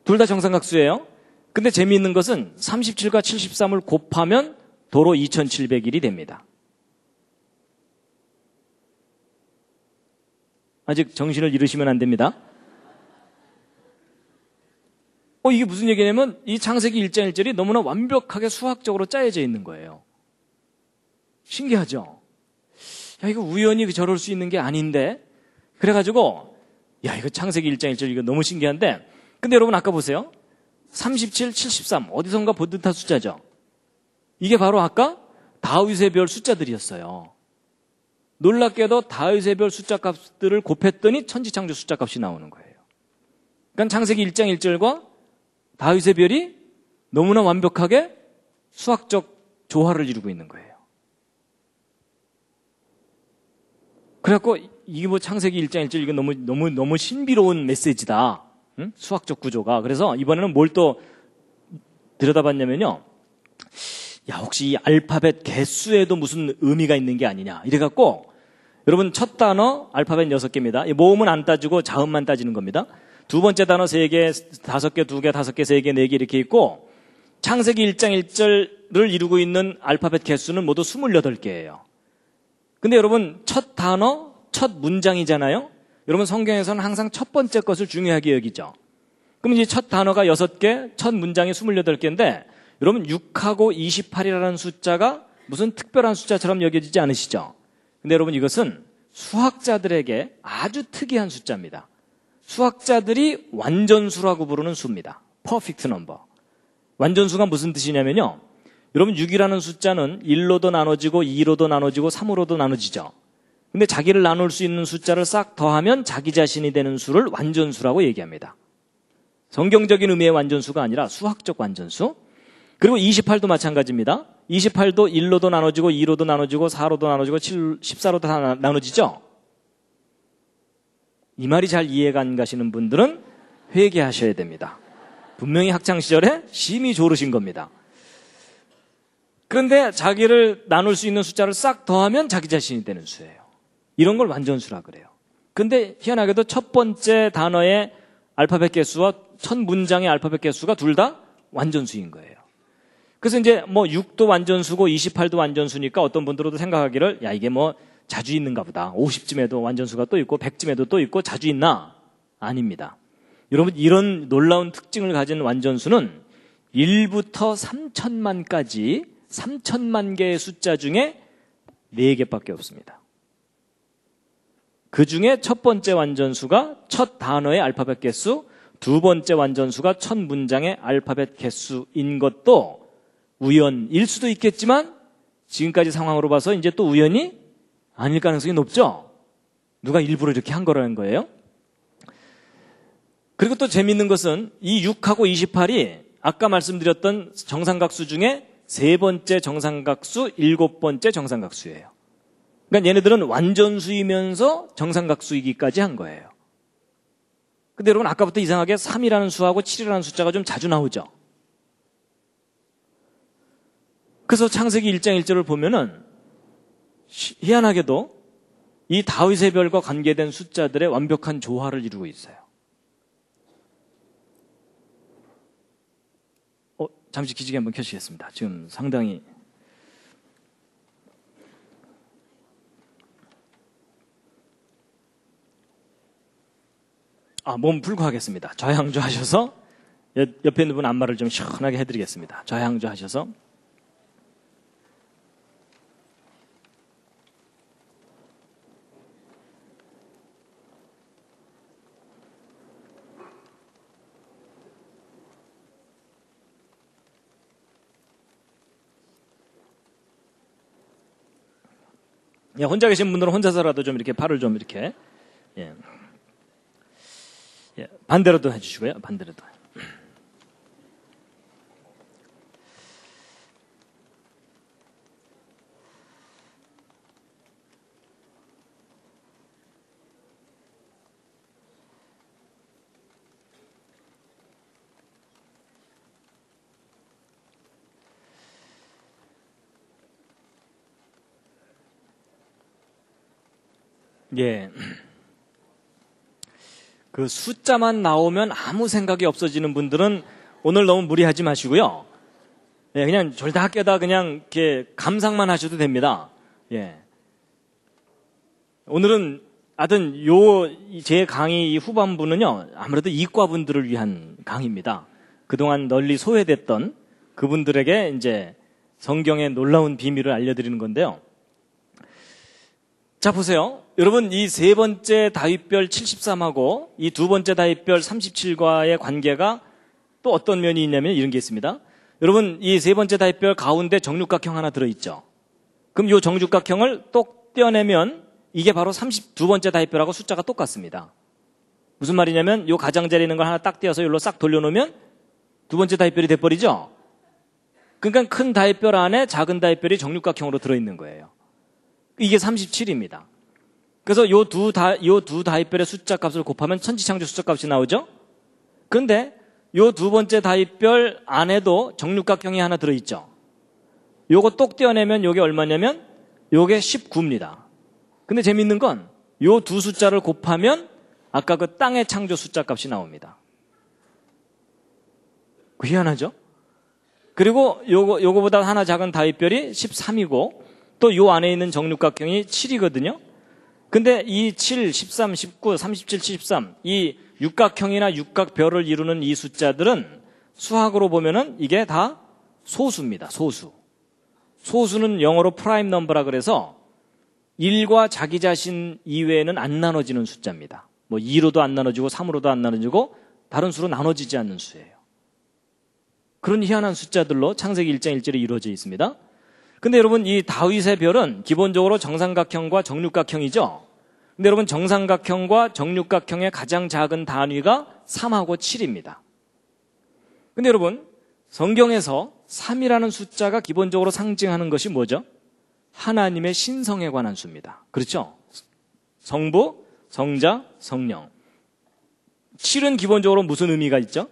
둘 다 정삼각수예요. 근데 재미있는 것은 37과 73을 곱하면 도로 2701이 됩니다. 아직 정신을 잃으시면 안 됩니다. 이게 무슨 얘기냐면 이 창세기 1장 1절이 너무나 완벽하게 수학적으로 짜여져 있는 거예요. 신기하죠? 야, 이거 우연히 저럴 수 있는 게 아닌데? 그래가지고, 야, 이거 창세기 1장 1절 이거 너무 신기한데? 근데 여러분 아까 보세요. 37, 73. 어디선가 본 듯한 숫자죠? 이게 바로 아까 다윗의 별 숫자들이었어요. 놀랍게도 다윗의 별 숫자 값들을 곱했더니 천지창조 숫자 값이 나오는 거예요. 그러니까 창세기 1장 1절과 다윗의 별이 너무나 완벽하게 수학적 조화를 이루고 있는 거예요. 그래갖고 이게 뭐 창세기 1장 1절 이거 너무 신비로운 메시지다. 응? 수학적 구조가. 그래서 이번에는 뭘 또 들여다봤냐면요. 야, 혹시 이 알파벳 개수에도 무슨 의미가 있는 게 아니냐. 이래갖고 여러분 첫 단어 알파벳 6개입니다. 모음은 안 따지고 자음만 따지는 겁니다. 두 번째 단어 3개, 5개, 2개, 5개, 3개, 4개 이렇게 있고 창세기 1장 1절을 이루고 있는 알파벳 개수는 모두 28개예요. 근데 여러분 첫 단어, 첫 문장이잖아요. 여러분 성경에서는 항상 첫 번째 것을 중요하게 여기죠. 그럼 이제 첫 단어가 6개, 첫 문장이 28개인데 여러분 6하고 28이라는 숫자가 무슨 특별한 숫자처럼 여겨지지 않으시죠? 근데 여러분 이것은 수학자들에게 아주 특이한 숫자입니다. 수학자들이 완전수라고 부르는 수입니다. 퍼펙트 넘버. 완전수가 무슨 뜻이냐면요. 여러분 6이라는 숫자는 1로도 나눠지고 2로도 나눠지고 3으로도 나눠지죠. 근데 자기를 나눌 수 있는 숫자를 싹 더하면 자기 자신이 되는 수를 완전수라고 얘기합니다. 성경적인 의미의 완전수가 아니라 수학적 완전수. 그리고 28도 마찬가지입니다. 28도 1로도 나눠지고 2로도 나눠지고 4로도 나눠지고 14로도 다 나눠지죠. 이 말이 잘 이해가 안 가시는 분들은 회개하셔야 됩니다. 분명히 학창시절에 심히 졸으신 겁니다. 그런데 자기를 나눌 수 있는 숫자를 싹 더하면 자기 자신이 되는 수예요. 이런 걸 완전수라 그래요. 근데 희한하게도 첫 번째 단어의 알파벳 개수와 첫 문장의 알파벳 개수가 둘 다 완전수인 거예요. 그래서 이제 뭐 6도 완전수고 28도 완전수니까 어떤 분들도 생각하기를 야 이게 뭐 자주 있는가 보다. 50쯤에도 완전수가 또 있고 100쯤에도 또 있고 자주 있나? 아닙니다. 여러분 이런 놀라운 특징을 가진 완전수는 1부터 3천만까지 3천만 개의 숫자 중에 4개밖에 없습니다. 그 중에 첫 번째 완전수가 첫 단어의 알파벳 개수, 두 번째 완전수가 첫 문장의 알파벳 개수인 것도 우연일 수도 있겠지만 지금까지 상황으로 봐서 이제 또 우연이 아닐 가능성이 높죠? 누가 일부러 이렇게 한 거라는 거예요? 그리고 또 재밌는 것은 이 6하고 28이 아까 말씀드렸던 정삼각수 중에 세 번째 정삼각수, 일곱 번째 정삼각수예요. 그러니까 얘네들은 완전수이면서 정삼각수이기까지 한 거예요. 근데 여러분 아까부터 이상하게 3이라는 수하고 7이라는 숫자가 좀 자주 나오죠. 그래서 창세기 1장 1절을 보면은 희한하게도 이 다윗의 별과 관계된 숫자들의 완벽한 조화를 이루고 있어요. 잠시 기지개 한번 켜시겠습니다. 지금 상당히 몸 풀고 하겠습니다. 좌양조 하셔서 옆에 있는 분 안마를 좀 시원하게 해드리겠습니다. 좌양조 하셔서 혼자 계신 분들은 혼자서라도 좀 이렇게 팔을 좀 이렇게 반대로도 해주시고요. 반대로도. 그 숫자만 나오면 아무 생각이 없어지는 분들은 오늘 너무 무리하지 마시고요. 그냥 졸다 깨다 그냥 이렇게 감상만 하셔도 됩니다. 오늘은 하여튼 제 강의 후반부는요, 아무래도 이과분들을 위한 강의입니다. 그동안 널리 소외됐던 그분들에게 이제 성경의 놀라운 비밀을 알려드리는 건데요. 자, 보세요. 여러분, 이 세 번째 다윗별 73하고 이 두 번째 다윗별 37과의 관계가 또 어떤 면이 있냐면 이런 게 있습니다. 여러분, 이 세 번째 다윗별 가운데 정육각형 하나 들어있죠. 그럼 이 정육각형을 똑 떼어내면 이게 바로 32번째 다윗별하고 숫자가 똑같습니다. 무슨 말이냐면 이 가장자리에 있는 걸 하나 딱 떼어서 여기로 싹 돌려놓으면 두 번째 다윗별이 돼버리죠. 그러니까 큰 다윗별 안에 작은 다윗별이 정육각형으로 들어있는 거예요. 이게 37입니다. 그래서 요 두 다윗별의 숫자 값을 곱하면 천지창조 숫자 값이 나오죠? 그런데 요 두 번째 다윗별 안에도 정육각형이 하나 들어있죠? 요거 똑 떼어내면 요게 얼마냐면 요게 19입니다. 근데 재밌는 건 요 두 숫자를 곱하면 아까 그 땅의 창조 숫자 값이 나옵니다. 희한하죠? 그리고 요거보다 하나 작은 다윗별이 13이고 또 요 안에 있는 정육각형이 7이거든요. 근데 이 7, 13, 19, 37, 73, 이 육각형이나 육각별을 이루는 이 숫자들은 수학으로 보면은 이게 다 소수입니다. 소수. 소수는 영어로 프라임 넘버라 그래서 1과 자기 자신 이외에는 안 나눠지는 숫자입니다. 뭐 2로도 안 나눠지고 3으로도 안 나눠지고 다른 수로 나눠지지 않는 수예요. 그런 희한한 숫자들로 창세기 1장 1절에 이루어져 있습니다. 근데 여러분 이 다윗의 별은 기본적으로 정삼각형과 정육각형이죠. 근데 여러분 정삼각형과 정육각형의 가장 작은 단위가 3하고 7입니다. 근데 여러분 성경에서 3이라는 숫자가 기본적으로 상징하는 것이 뭐죠? 하나님의 신성에 관한 수입니다. 그렇죠? 성부, 성자, 성령. 7은 기본적으로 무슨 의미가 있죠?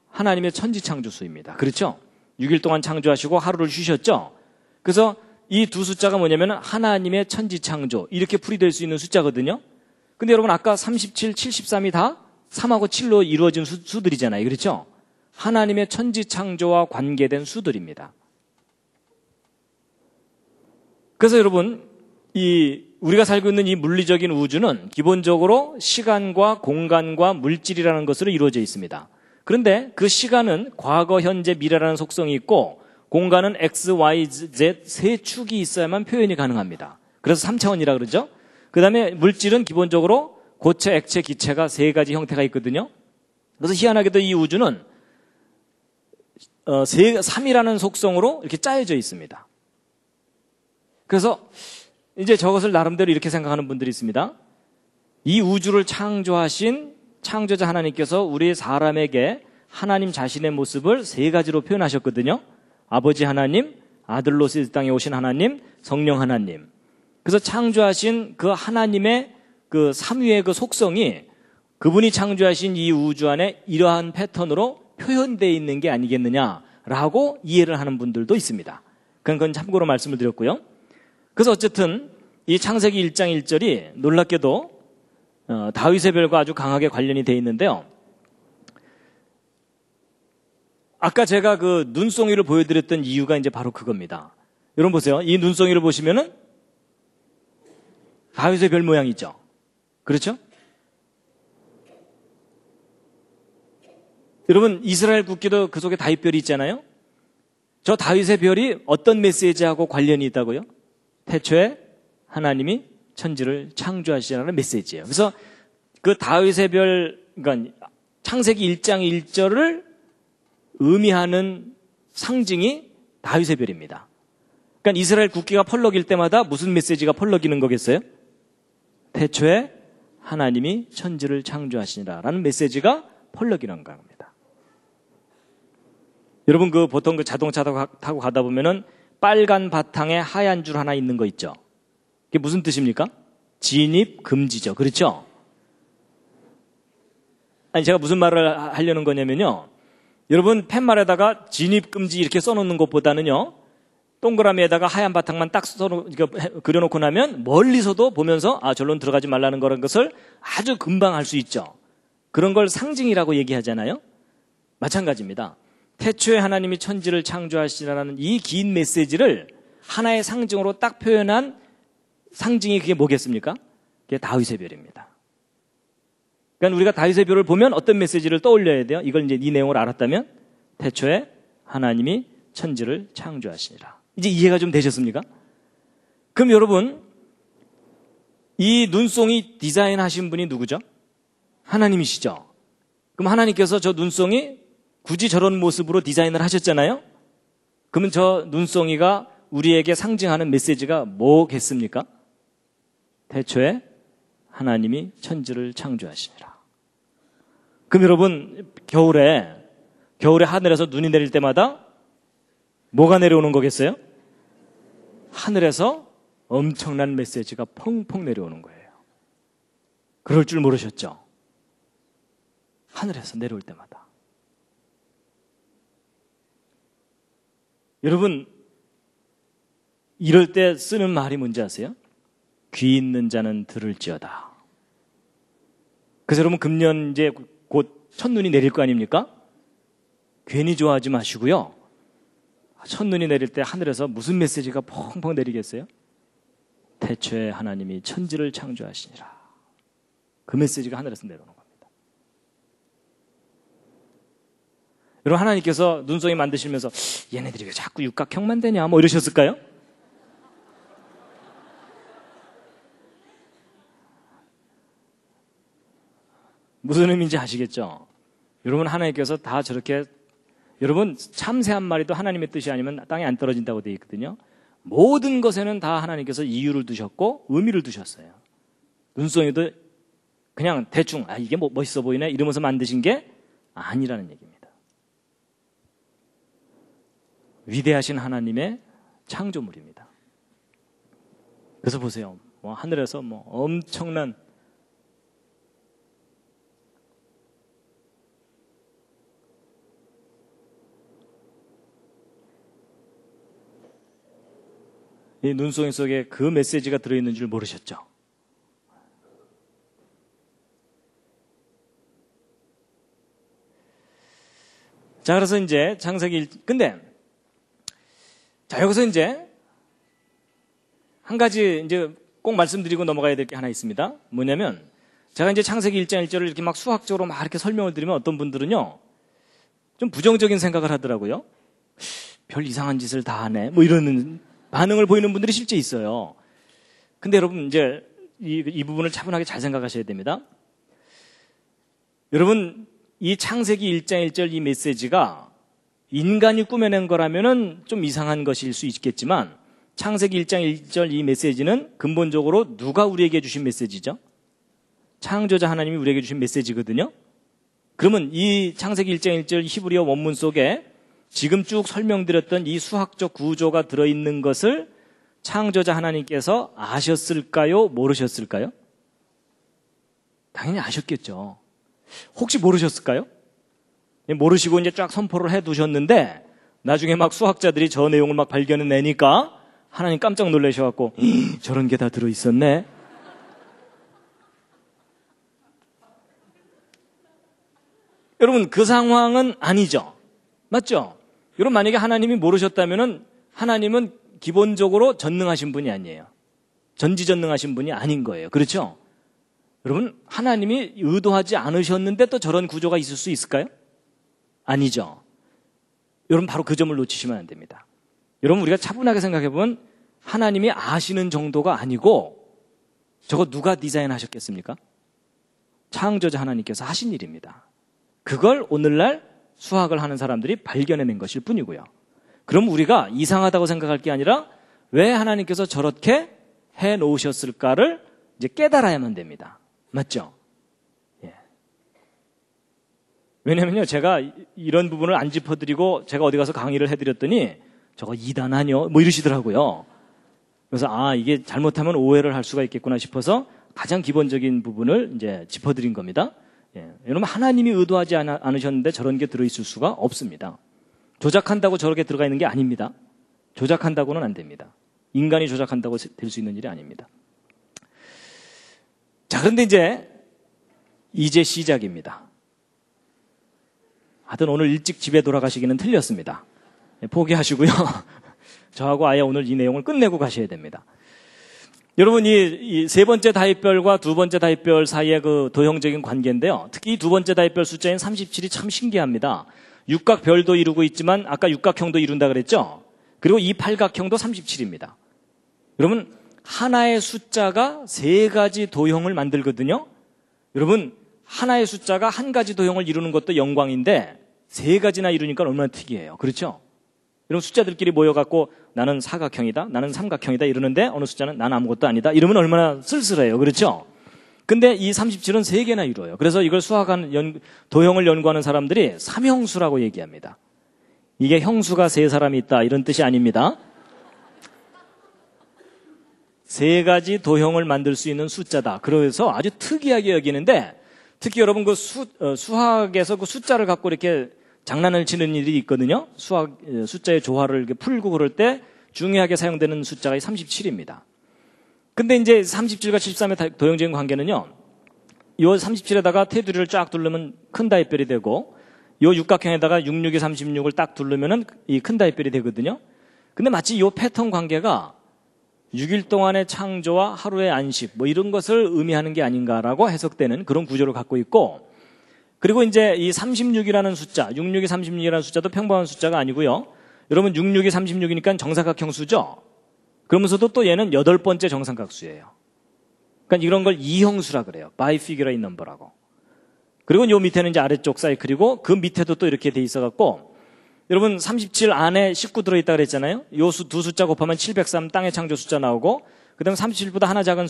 하나님의 천지창조수입니다. 그렇죠? 6일 동안 창조하시고 하루를 쉬셨죠? 그래서 이 두 숫자가 뭐냐면 하나님의 천지창조 이렇게 풀이될 수 있는 숫자거든요. 근데 여러분 아까 37, 73이 다 3하고 7로 이루어진 수들이잖아요. 그렇죠? 하나님의 천지창조와 관계된 수들입니다. 그래서 여러분 우리가 살고 있는 이 물리적인 우주는 기본적으로 시간과 공간과 물질이라는 것으로 이루어져 있습니다. 그런데 그 시간은 과거, 현재, 미래라는 속성이 있고 공간은 X, Y, Z 세 축이 있어야만 표현이 가능합니다. 그래서 3차원이라 그러죠. 그 다음에 물질은 기본적으로 고체, 액체, 기체가 세 가지 형태가 있거든요. 그래서 희한하게도 이 우주는 3이라는 속성으로 이렇게 짜여져 있습니다. 그래서 이제 저것을 나름대로 이렇게 생각하는 분들이 있습니다. 이 우주를 창조하신 창조자 하나님께서 우리 사람에게 하나님 자신의 모습을 세 가지로 표현하셨거든요. 아버지 하나님, 아들로서 이 땅에 오신 하나님, 성령 하나님. 그래서 창조하신 그 하나님의 그 삼위의 그 속성이 그분이 창조하신 이 우주 안에 이러한 패턴으로 표현되어 있는 게 아니겠느냐라고 이해를 하는 분들도 있습니다. 그건 참고로 말씀을 드렸고요. 그래서 어쨌든 이 창세기 1장 1절이 놀랍게도 다윗의 별과 아주 강하게 관련이 되어 있는데요. 아까 제가 그 눈송이를 보여드렸던 이유가 이제 바로 그겁니다. 여러분 보세요. 이 눈송이를 보시면은 다윗의 별 모양이죠. 그렇죠? 여러분 이스라엘 국기도 그 속에 다윗별이 있잖아요. 저 다윗의 별이 어떤 메시지하고 관련이 있다고요? 태초에 하나님이 천지를 창조하시라는 메시지예요. 그래서 그 다윗의 별, 그러니까 창세기 1장 1절을 의미하는 상징이 다윗의 별입니다. 그러니까 이스라엘 국기가 펄럭일 때마다 무슨 메시지가 펄럭이는 거겠어요? 태초에 하나님이 천지를 창조하시니라라는 메시지가 펄럭이는 겁니다. 여러분 그 보통 그 자동차 타고 가다 보면은 빨간 바탕에 하얀 줄 하나 있는 거 있죠? 그게 무슨 뜻입니까? 진입 금지죠. 그렇죠? 아니 제가 무슨 말을 하려는 거냐면요. 여러분 팻말에다가 진입 금지 이렇게 써놓는 것보다는요. 동그라미에다가 하얀 바탕만 딱 그려놓고 나면 멀리서도 보면서 절로는 들어가지 말라는 거라는 것을 아주 금방 알 수 있죠. 그런 걸 상징이라고 얘기하잖아요. 마찬가지입니다. 태초에 하나님이 천지를 창조하시라는 이 긴 메시지를 하나의 상징으로 딱 표현한 상징이 그게 뭐겠습니까? 그게 다윗의 별입니다. 그러니까 우리가 다윗의 별을 보면 어떤 메시지를 떠올려야 돼요? 이걸 이제 이 내용을 알았다면 태초에 하나님이 천지를 창조하시니라. 이제 이해가 좀 되셨습니까? 그럼 여러분 이 눈송이 디자인하신 분이 누구죠? 하나님이시죠. 그럼 하나님께서 저 눈송이 굳이 저런 모습으로 디자인을 하셨잖아요. 그러면 저 눈송이가 우리에게 상징하는 메시지가 뭐겠습니까? 태초에 하나님이 천지를 창조하시니라. 그럼 여러분 겨울에 하늘에서 눈이 내릴 때마다 뭐가 내려오는 거겠어요? 하늘에서 엄청난 메시지가 펑펑 내려오는 거예요. 그럴 줄 모르셨죠? 하늘에서 내려올 때마다. 여러분 이럴 때 쓰는 말이 뭔지 아세요? 귀 있는 자는 들을지어다. 그래서 여러분 금년 이제 곧 첫눈이 내릴 거 아닙니까? 괜히 좋아하지 마시고요. 첫눈이 내릴 때 하늘에서 무슨 메시지가 펑펑 내리겠어요? 태초에 하나님이 천지를 창조하시니라. 그 메시지가 하늘에서 내려오는 겁니다. 여러분 하나님께서 눈송이 만드시면서 얘네들이 왜 자꾸 육각형만 되냐 뭐 이러셨을까요? 무슨 의미인지 아시겠죠? 여러분 하나님께서 다 저렇게 여러분 참새 한 마리도 하나님의 뜻이 아니면 땅에 안 떨어진다고 되어 있거든요. 모든 것에는 다 하나님께서 이유를 두셨고 의미를 두셨어요. 눈송이도 그냥 대충 이게 뭐 멋있어 보이네 이러면서 만드신 게 아니라는 얘기입니다. 위대하신 하나님의 창조물입니다. 그래서 보세요. 하늘에서 엄청난 이 눈송이 속에 그 메시지가 들어있는 줄 모르셨죠? 자, 그래서 이제 창세기 여기서 이제 한 가지 이제 꼭 말씀드리고 넘어가야 될 게 하나 있습니다. 뭐냐면 제가 이제 창세기 1장 1절을 이렇게 막 수학적으로 막 이렇게 설명을 드리면 어떤 분들은요 좀 부정적인 생각을 하더라고요. 별 이상한 짓을 다 하네 뭐 이러는 반응을 보이는 분들이 실제 있어요. 근데 여러분 이제 이 부분을 차분하게 잘 생각하셔야 됩니다. 여러분 이 창세기 1장 1절 이 메시지가 인간이 꾸며낸 거라면은 좀 이상한 것일 수 있겠지만 창세기 1장 1절 이 메시지는 근본적으로 누가 우리에게 주신 메시지죠? 창조자 하나님이 우리에게 주신 메시지거든요. 그러면 이 창세기 1장 1절 히브리어 원문 속에 지금 쭉 설명드렸던 이 수학적 구조가 들어있는 것을 창조자 하나님께서 아셨을까요? 모르셨을까요? 당연히 아셨겠죠. 혹시 모르셨을까요? 모르시고 이제 쫙 선포를 해 두셨는데 나중에 막 수학자들이 저 내용을 막 발견해내니까 하나님 깜짝 놀라셔갖고 저런 게 다 들어있었네. 여러분 그 상황은 아니죠. 맞죠? 여러분 만약에 하나님이 모르셨다면은 하나님은 기본적으로 전능하신 분이 아니에요. 전지전능하신 분이 아닌 거예요. 그렇죠? 여러분 하나님이 의도하지 않으셨는데 또 저런 구조가 있을 수 있을까요? 아니죠. 여러분 바로 그 점을 놓치시면 안 됩니다. 여러분 우리가 차분하게 생각해보면 하나님이 아시는 정도가 아니고 저거 누가 디자인하셨겠습니까? 창조자 하나님께서 하신 일입니다. 그걸 오늘날 수학을 하는 사람들이 발견해낸 것일 뿐이고요. 그럼 우리가 이상하다고 생각할 게 아니라 왜 하나님께서 저렇게 해놓으셨을까를 이제 깨달아야만 됩니다. 맞죠? 예. 왜냐면요, 제가 이런 부분을 안 짚어드리고 제가 어디 가서 강의를 해드렸더니 저거 이단 아니요? 뭐 이러시더라고요. 그래서 이게 잘못하면 오해를 할 수가 있겠구나 싶어서 가장 기본적인 부분을 이제 짚어드린 겁니다. 예. 여러분 하나님이 의도하지 않으셨는데 저런 게 들어있을 수가 없습니다. 조작한다고 저렇게 들어가 있는 게 아닙니다. 조작한다고는 안 됩니다. 인간이 조작한다고 될 수 있는 일이 아닙니다. 자, 그런데 이제 시작입니다. 하여튼 오늘 일찍 집에 돌아가시기는 틀렸습니다. 예, 포기하시고요. 저하고 아예 오늘 이 내용을 끝내고 가셔야 됩니다. 여러분 이 세 번째 다윗별과 두 번째 다윗별 사이의 그 도형적인 관계인데요. 특히 이 두 번째 다윗별 숫자인 37이 참 신기합니다. 육각별도 이루고 있지만 아까 육각형도 이룬다 그랬죠. 그리고 이 팔각형도 37입니다. 여러분 하나의 숫자가 세 가지 도형을 만들거든요. 여러분 하나의 숫자가 한 가지 도형을 이루는 것도 영광인데 세 가지나 이루니까 얼마나 특이해요. 그렇죠? 여러분 숫자들끼리 모여갖고 나는 사각형이다, 나는 삼각형이다 이러는데 어느 숫자는 난 아무것도 아니다 이러면 얼마나 쓸쓸해요. 그렇죠? 근데 이 37은 세 개나 이루어요. 그래서 이걸 수학하는 도형을 연구하는 사람들이 삼형수라고 얘기합니다. 이게 형수가 세 사람이 있다 이런 뜻이 아닙니다. 세 가지 도형을 만들 수 있는 숫자다. 그래서 아주 특이하게 여기는데 특히 여러분 그 수학에서 그 숫자를 갖고 이렇게 장난을 치는 일이 있거든요. 숫자의 조화를 이렇게 풀고 그럴 때 중요하게 사용되는 숫자가 37입니다. 근데 이제 37과 73의 도형적인 관계는요. 요 37에다가 테두리를 쫙 두르면 큰 다윗별이 되고 요 육각형에다가 66에 36을 딱 두르면은 이 큰 다윗별이 되거든요. 근데 마치 요 패턴 관계가 6일 동안의 창조와 하루의 안식 뭐 이런 것을 의미하는 게 아닌가라고 해석되는 그런 구조를 갖고 있고 그리고 이제 이 36이라는 숫자, 66이 36이라는 숫자도 평범한 숫자가 아니고요. 여러분 66이 36이니까 정사각형 수죠. 그러면서도 또 얘는 8번째 정삼각수예요. 그러니까 이런 걸 이형수라 그래요. 바이피규러인 넘버라고. 그리고 요 밑에는 이제 아래쪽 사이클이고 그 밑에도 또 이렇게 돼 있어갖고 여러분 37 안에 19 들어있다 그랬잖아요. 요 두 숫자 곱하면 703 땅의 창조 숫자 나오고 그 다음에 37보다 하나 작은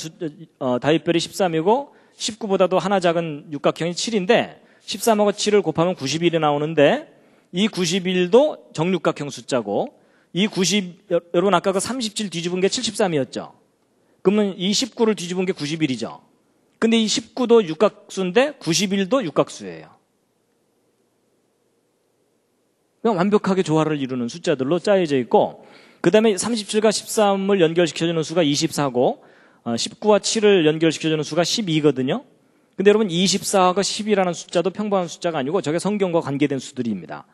다윗별이 13이고 19보다도 하나 작은 육각형이 7인데 13하고 7을 곱하면 91이 나오는데 이 91도 정육각형 숫자고 이 90, 여러분 아까 그 37 뒤집은 게 73이었죠. 그러면 이 19를 뒤집은 게 91이죠. 근데 이 19도 육각수인데 91도 육각수예요. 그냥 완벽하게 조화를 이루는 숫자들로 짜여져 있고 그 다음에 37과 13을 연결시켜주는 수가 24고 19와 7을 연결시켜주는 수가 12거든요. 근데 여러분 24가 10이라는 숫자도 평범한 숫자가 아니고 저게 성경과 관계된 수들입니다.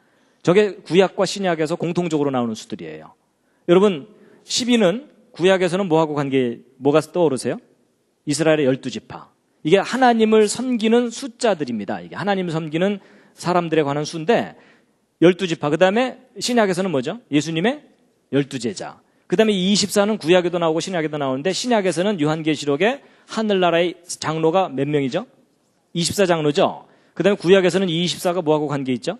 저게 구약과 신약에서 공통적으로 나오는 수들이에요. 여러분 12는 구약에서는 뭐가 떠오르세요? 이스라엘의 12지파. 이게 하나님을 섬기는 숫자들입니다. 이게 하나님을 섬기는 사람들에 관한 수인데 12지파. 그 다음에 신약에서는 뭐죠? 예수님의 12제자. 그 다음에 24는 구약에도 나오고 신약에도 나오는데 신약에서는 요한계시록에 하늘나라의 장로가 몇 명이죠? 24장로죠. 그 다음에 구약에서는 24가 뭐하고 관계 있죠?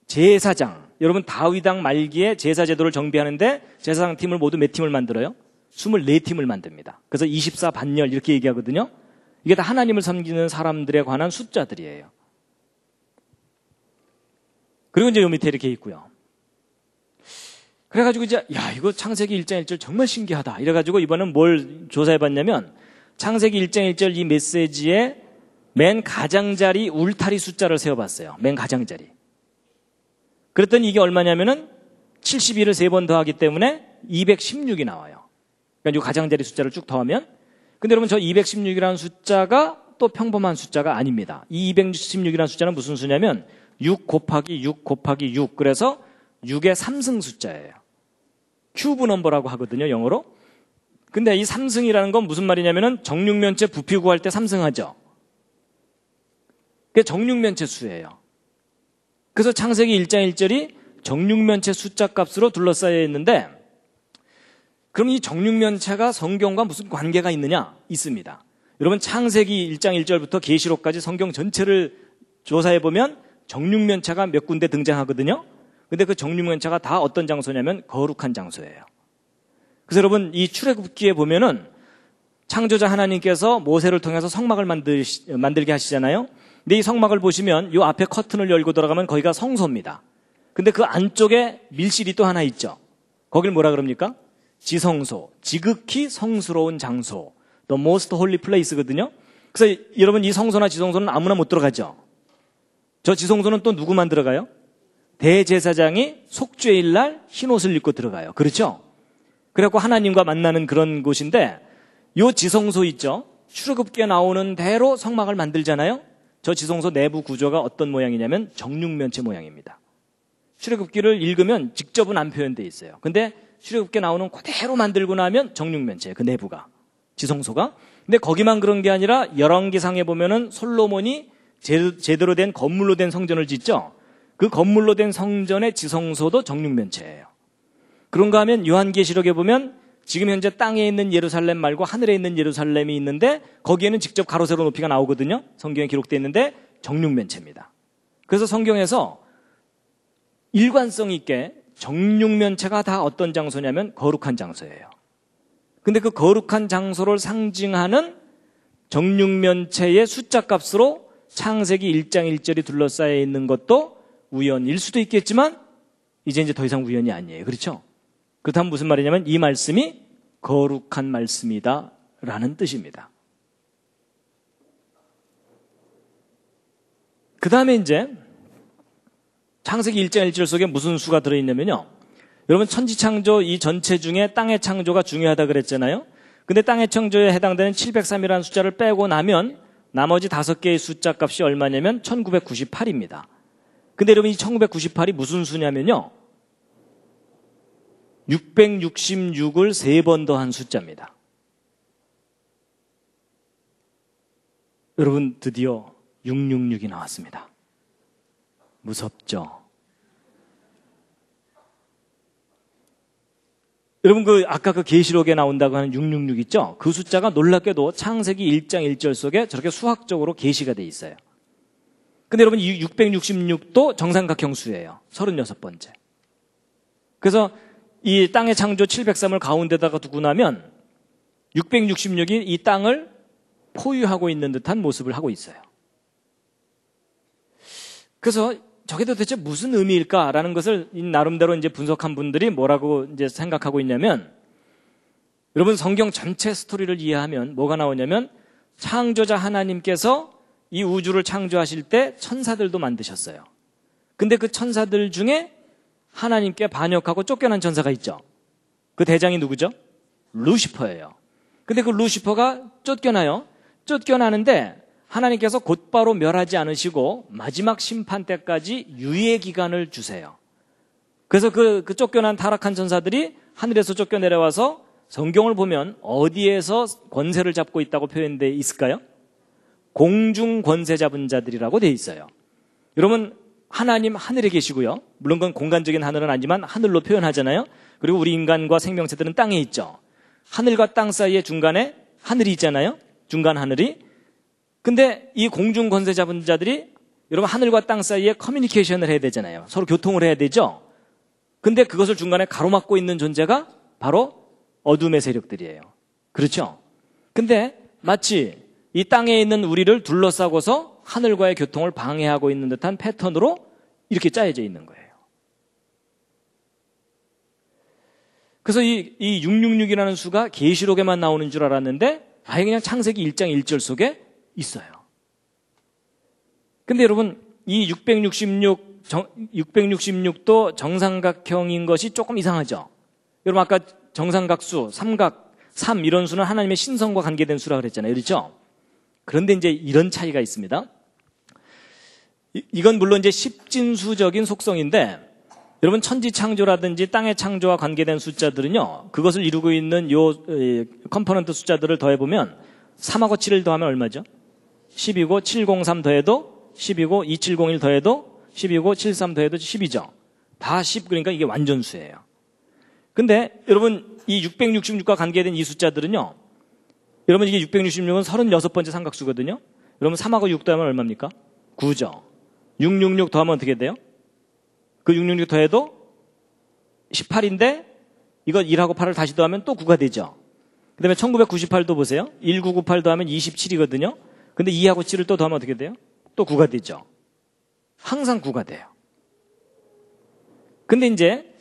제사장. 여러분 다윗왕 말기에 제사 제도를 정비하는데 제사장 팀을 모두 몇 팀을 만들어요? 24팀을 만듭니다. 그래서 24 반열 이렇게 얘기하거든요. 이게 다 하나님을 섬기는 사람들에 관한 숫자들이에요. 그리고 이제 요 밑에 이렇게 있고요. 그래가지고 이제 이거 창세기 1장 1절 정말 신기하다. 이래가지고 이번엔 뭘 조사해봤냐면 창세기 1장 1절 이 메시지에 맨 가장자리 울타리 숫자를 세워봤어요. 맨 가장자리. 그랬더니 이게 얼마냐면은 71을 3번 더하기 때문에 216이 나와요. 그러니까 이 가장자리 숫자를 쭉 더하면. 근데 여러분 저 216이라는 숫자가 또 평범한 숫자가 아닙니다. 이 216이라는 숫자는 무슨 수냐면 6 곱하기 6 곱하기 6. 그래서 6의 3승 숫자예요. 큐브 넘버라고 하거든요, 영어로. 근데 이 3승이라는 건 무슨 말이냐면은 정육면체 부피 구할 때 3승하죠. 그게 정육면체 수예요. 그래서 창세기 1장 1절이 정육면체 숫자 값으로 둘러싸여 있는데 그럼 이 정육면체가 성경과 무슨 관계가 있느냐? 있습니다. 여러분 창세기 1장 1절부터 계시록까지 성경 전체를 조사해보면 정육면체가 몇 군데 등장하거든요. 근데 그 정육면체가 다 어떤 장소냐면 거룩한 장소예요. 그래서 여러분 이 출애굽기에 보면은 창조자 하나님께서 모세를 통해서 성막을 만들게 하시잖아요. 근데 이 성막을 보시면 이 앞에 커튼을 열고 들어가면 거기가 성소입니다. 근데 그 안쪽에 밀실이 또 하나 있죠. 거길 뭐라 그럽니까? 지성소, 지극히 성스러운 장소, the most holy place거든요. 그래서 여러분 이 성소나 지성소는 아무나 못 들어가죠. 저 지성소는 또 누구만 들어가요? 대제사장이 속죄일 날 흰옷을 입고 들어가요. 그렇죠? 그래갖고 하나님과 만나는 그런 곳인데 요 지성소 있죠? 출애굽기에 나오는 대로 성막을 만들잖아요. 저 지성소 내부 구조가 어떤 모양이냐면 정육면체 모양입니다. 출애굽기를 읽으면 직접은 안 표현되어 있어요. 근데 출애굽기에 나오는 그대로 만들고 나면 정육면체, 그 내부가, 지성소가. 근데 거기만 그런 게 아니라 열왕기상에 보면은 솔로몬이 제대로 된 건물로 된 성전을 짓죠. 그 건물로 된 성전의 지성소도 정육면체예요. 그런가 하면 요한계시록에 보면 지금 현재 땅에 있는 예루살렘 말고 하늘에 있는 예루살렘이 있는데 거기에는 직접 가로 세로 높이가 나오거든요. 성경에 기록되어 있는데 정육면체입니다. 그래서 성경에서 일관성 있게 정육면체가 다 어떤 장소냐면 거룩한 장소예요. 근데 그 거룩한 장소를 상징하는 정육면체의 숫자 값으로 창세기 1장 1절이 둘러싸여 있는 것도 우연일 수도 있겠지만 이제 더 이상 우연이 아니에요. 그렇죠? 그렇다면 무슨 말이냐면 이 말씀이 거룩한 말씀이다 라는 뜻입니다. 그 다음에 이제 창세기 1장 1절 속에 무슨 수가 들어있냐면요. 여러분 천지창조 이 전체 중에 땅의 창조가 중요하다 그랬잖아요. 근데 땅의 창조에 해당되는 703이라는 숫자를 빼고 나면 나머지 5개의 숫자 값이 얼마냐면 1998입니다. 근데 여러분 이 1998이 무슨 수냐면요. 666을 3번 더한 숫자입니다. 여러분 드디어 666이 나왔습니다. 무섭죠? 여러분 아까 그 계시록에 나온다고 하는 666 있죠? 그 숫자가 놀랍게도 창세기 1장 1절 속에 저렇게 수학적으로 계시가 돼 있어요. 근데 여러분 이 666도 정삼각형 수예요. 36번째. 그래서 이 땅의 창조 703을 가운데다가 두고 나면 666이 이 땅을 포유하고 있는 듯한 모습을 하고 있어요. 그래서 저게 도대체 무슨 의미일까라는 것을 나름대로 이제 분석한 분들이 뭐라고 이제 생각하고 있냐면 여러분 성경 전체 스토리를 이해하면 뭐가 나오냐면 창조자 하나님께서 이 우주를 창조하실 때 천사들도 만드셨어요. 근데 그 천사들 중에 하나님께 반역하고 쫓겨난 천사가 있죠. 그 대장이 누구죠? 루시퍼예요. 근데 그 루시퍼가 쫓겨나요. 쫓겨나는데 하나님께서 곧바로 멸하지 않으시고 마지막 심판 때까지 유예 기간을 주세요. 그래서 그 쫓겨난 타락한 천사들이 하늘에서 쫓겨내려와서 성경을 보면 어디에서 권세를 잡고 있다고 표현되어 있을까요? 공중 권세 잡은 자들이라고 되어 있어요. 여러분 하나님 하늘에 계시고요. 물론 그건 공간적인 하늘은 아니지만 하늘로 표현하잖아요. 그리고 우리 인간과 생명체들은 땅에 있죠. 하늘과 땅 사이에 중간에 하늘이 있잖아요. 중간 하늘이. 근데 이 공중 권세 잡은 자들이 여러분 하늘과 땅 사이에 커뮤니케이션을 해야 되잖아요. 서로 교통을 해야 되죠. 근데 그것을 중간에 가로막고 있는 존재가 바로 어둠의 세력들이에요. 그렇죠? 근데 마치 이 땅에 있는 우리를 둘러싸고서 하늘과의 교통을 방해하고 있는 듯한 패턴으로 이렇게 짜여져 있는 거예요. 그래서 이 666이라는 수가 계시록에만 나오는 줄 알았는데 아예 그냥 창세기 1장 1절 속에 있어요. 근데 여러분 이 666도 정삼각형인 것이 조금 이상하죠. 여러분 아까 정삼각수, 삼각, 3 이런 수는 하나님의 신성과 관계된 수라 그랬잖아요. 그렇죠? 그런데 이제 이런 차이가 있습니다. 이건 물론 이제 십진수적인 속성인데 여러분 천지창조라든지 땅의 창조와 관계된 숫자들은요. 그것을 이루고 있는 요 컴포넌트 숫자들을 더해보면 3하고 7을 더하면 얼마죠? 10이고 703 더해도 10이고 2701 더해도 10이고 73 더해도 10이죠. 다 10 그러니까 이게 완전수예요. 근데 여러분 이 666과 관계된 이 숫자들은요. 여러분 이게 666은 36번째 삼각수거든요. 여러분 3하고 6 더하면 얼마입니까? 9죠. 666 더하면 어떻게 돼요? 그 666 더해도 18인데 이거 1하고 8을 다시 더하면 또 9가 되죠. 그 다음에 1998도 보세요. 1998 더하면 27이거든요. 근데 2하고 7을 또 더하면 어떻게 돼요? 또 9가 되죠. 항상 9가 돼요. 근데 이제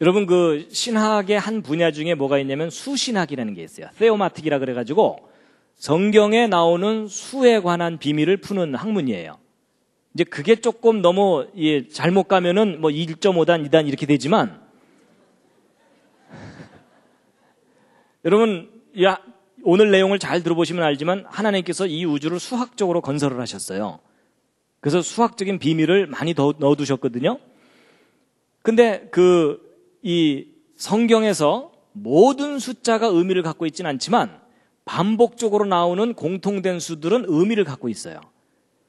여러분 그 신학의 한 분야 중에 뭐가 있냐면 수신학이라는 게 있어요. 세오마틱이라 그래가지고 성경에 나오는 수에 관한 비밀을 푸는 학문이에요. 이제 그게 조금 너무 잘못 가면은 뭐 1.5단, 2단 이렇게 되지만 여러분 오늘 내용을 잘 들어보시면 알지만 하나님께서 이 우주를 수학적으로 건설을 하셨어요. 그래서 수학적인 비밀을 많이 넣어두셨거든요. 근데 이 성경에서 모든 숫자가 의미를 갖고 있지는 않지만 반복적으로 나오는 공통된 수들은 의미를 갖고 있어요.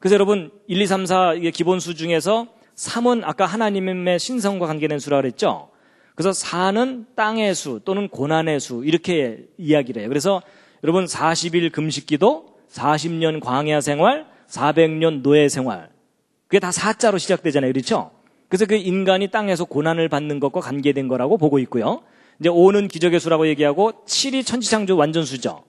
그래서 여러분 1, 2, 3, 4 기본수 중에서 3은 아까 하나님의 신성과 관계된 수라 그랬죠. 그래서 4는 땅의 수 또는 고난의 수 이렇게 이야기를 해요. 그래서 여러분 40일 금식기도 40년 광야 생활 400년 노예 생활 그게 다 4자로 시작되잖아요. 그렇죠? 그래서 그 인간이 땅에서 고난을 받는 것과 관계된 거라고 보고 있고요. 이제 5는 기적의 수라고 얘기하고 7이 천지창조 완전수죠.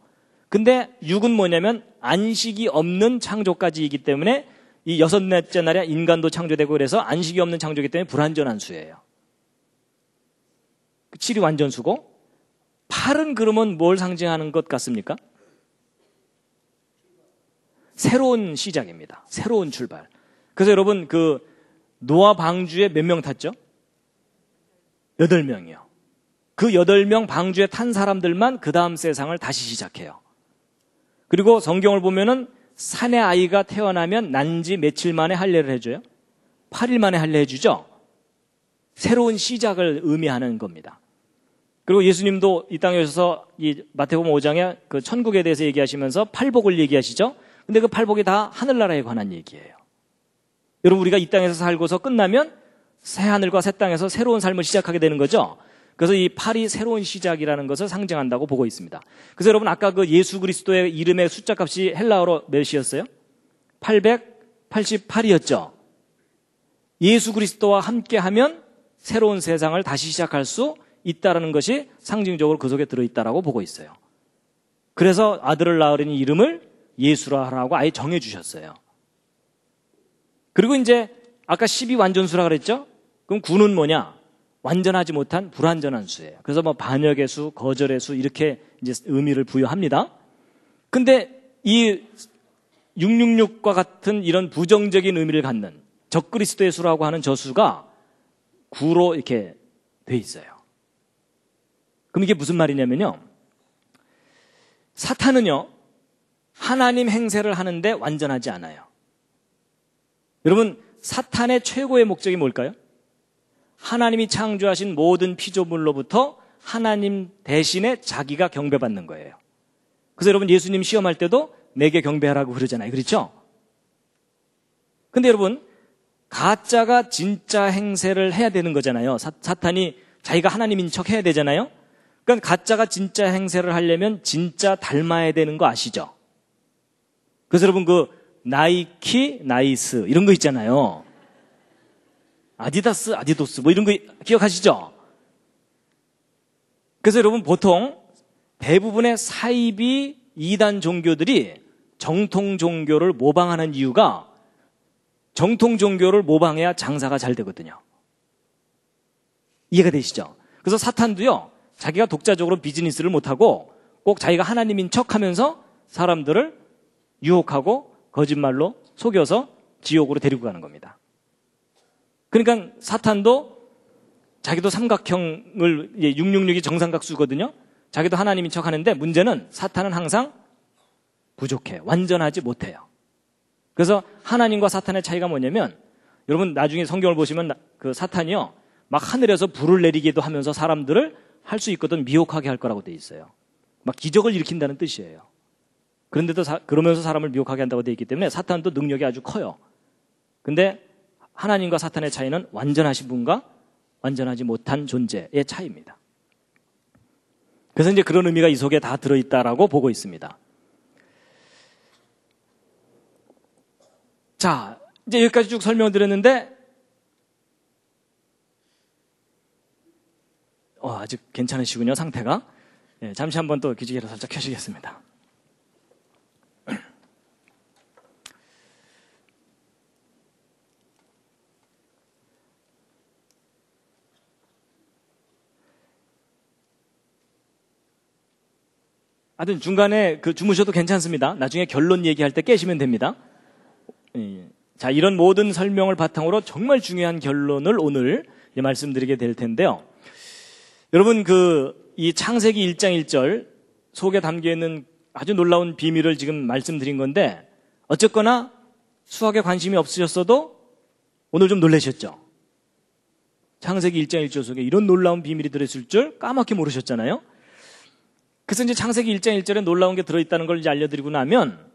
근데 6은 뭐냐면 안식이 없는 창조까지이기 때문에 이 6째 날에 인간도 창조되고 그래서 안식이 없는 창조이기 때문에 불완전한 수예요. 7이 완전수고 8은 그러면 뭘 상징하는 것 같습니까? 새로운 시작입니다. 새로운 출발. 그래서 여러분 노아 방주에 몇 명 탔죠? 8명이요. 그 8명 방주에 탄 사람들만 그 다음 세상을 다시 시작해요. 그리고 성경을 보면은 산의 아이가 태어나면 난지 며칠 만에 할례를 해줘요? 8일 만에 할례 해주죠? 새로운 시작을 의미하는 겁니다. 그리고 예수님도 이 땅에 오셔서 이 마태복음 5장에 그 천국에 대해서 얘기하시면서 팔복을 얘기하시죠? 근데 그 팔복이 다 하늘나라에 관한 얘기예요. 여러분 우리가 이 땅에서 살고서 끝나면 새 하늘과 새 땅에서 새로운 삶을 시작하게 되는 거죠. 그래서 이 8이 새로운 시작이라는 것을 상징한다고 보고 있습니다. 그래서 여러분 아까 그 예수 그리스도의 이름의 숫자 값이 헬라어로 몇이었어요? 888이었죠. 예수 그리스도와 함께하면 새로운 세상을 다시 시작할 수 있다라는 것이 상징적으로 그 속에 들어있다라고 보고 있어요. 그래서 아들을 낳으려니 이름을 예수라 하라고 아예 정해주셨어요. 그리고 이제 아까 10이 완전수라 그랬죠? 그럼 9는 뭐냐? 완전하지 못한 불완전한 수예요. 그래서 뭐 반역의 수, 거절의 수 이렇게 이제 의미를 부여합니다. 근데 이 666과 같은 이런 부정적인 의미를 갖는 적그리스도의 수라고 하는 저 수가 9로 이렇게 돼 있어요. 그럼 이게 무슨 말이냐면요. 사탄은요. 하나님 행세를 하는데 완전하지 않아요. 여러분 사탄의 최고의 목적이 뭘까요? 하나님이 창조하신 모든 피조물로부터 하나님 대신에 자기가 경배받는 거예요. 그래서 여러분 예수님 시험할 때도 내게 경배하라고 그러잖아요. 그렇죠? 근데 여러분 가짜가 진짜 행세를 해야 되는 거잖아요. 사탄이 자기가 하나님인 척 해야 되잖아요. 그러니까 가짜가 진짜 행세를 하려면 진짜 닮아야 되는 거 아시죠? 그래서 여러분 나이키, 나이스 이런 거 있잖아요. 아디다스, 아디도스 뭐 이런 거 기억하시죠? 그래서 여러분 보통 대부분의 사이비 이단 종교들이 정통 종교를 모방하는 이유가 정통 종교를 모방해야 장사가 잘 되거든요. 이해가 되시죠? 그래서 사탄도요, 자기가 독자적으로 비즈니스를 못하고 꼭 자기가 하나님인 척하면서 사람들을 유혹하고 거짓말로 속여서 지옥으로 데리고 가는 겁니다. 그러니까 사탄도 자기도 삼각형을 666이 정삼각수거든요. 자기도 하나님인 척하는데 문제는 사탄은 항상 부족해요. 완전하지 못해요. 그래서 하나님과 사탄의 차이가 뭐냐면, 여러분 나중에 성경을 보시면 그 사탄이요, 막 하늘에서 불을 내리기도 하면서 사람들을 할 수 있거든 미혹하게 할 거라고 돼 있어요. 막 기적을 일으킨다는 뜻이에요. 그런데도 그러면서 사람을 미혹하게 한다고 돼 있기 때문에 사탄도 능력이 아주 커요. 근데 하나님과 사탄의 차이는 완전하신 분과 완전하지 못한 존재의 차이입니다. 그래서 이제 그런 의미가 이 속에 다 들어있다라고 보고 있습니다. 자, 이제 여기까지 쭉 설명드렸는데, 아직 괜찮으시군요, 상태가. 네, 잠시 한번 또 기지개를 살짝 켜시겠습니다. 하여튼 중간에 주무셔도 괜찮습니다. 나중에 결론 얘기할 때 깨시면 됩니다. 자, 이런 모든 설명을 바탕으로 정말 중요한 결론을 오늘 말씀드리게 될 텐데요. 여러분, 이 창세기 1장 1절 속에 담겨 있는 아주 놀라운 비밀을 지금 말씀드린 건데, 어쨌거나 수학에 관심이 없으셨어도 오늘 좀 놀라셨죠? 창세기 1장 1절 속에 이런 놀라운 비밀이 들어있을 줄 까맣게 모르셨잖아요? 그래서 이제 창세기 1장 1절에 놀라운 게 들어있다는 걸 이제 알려드리고 나면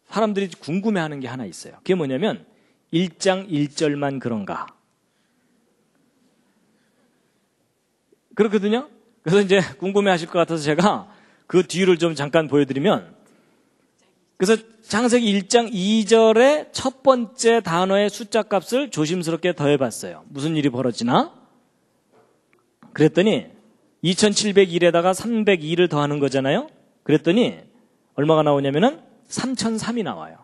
사람들이 궁금해하는 게 하나 있어요. 그게 뭐냐면 1장 1절만 그런가? 그렇거든요. 그래서 이제 궁금해하실 것 같아서 제가 그 뒤를 좀 잠깐 보여드리면, 그래서 창세기 1장 2절의 첫 번째 단어의 숫자 값을 조심스럽게 더해봤어요. 무슨 일이 벌어지나? 그랬더니 2701에다가 302를 더하는 거잖아요. 그랬더니 얼마가 나오냐면은 3003이 나와요.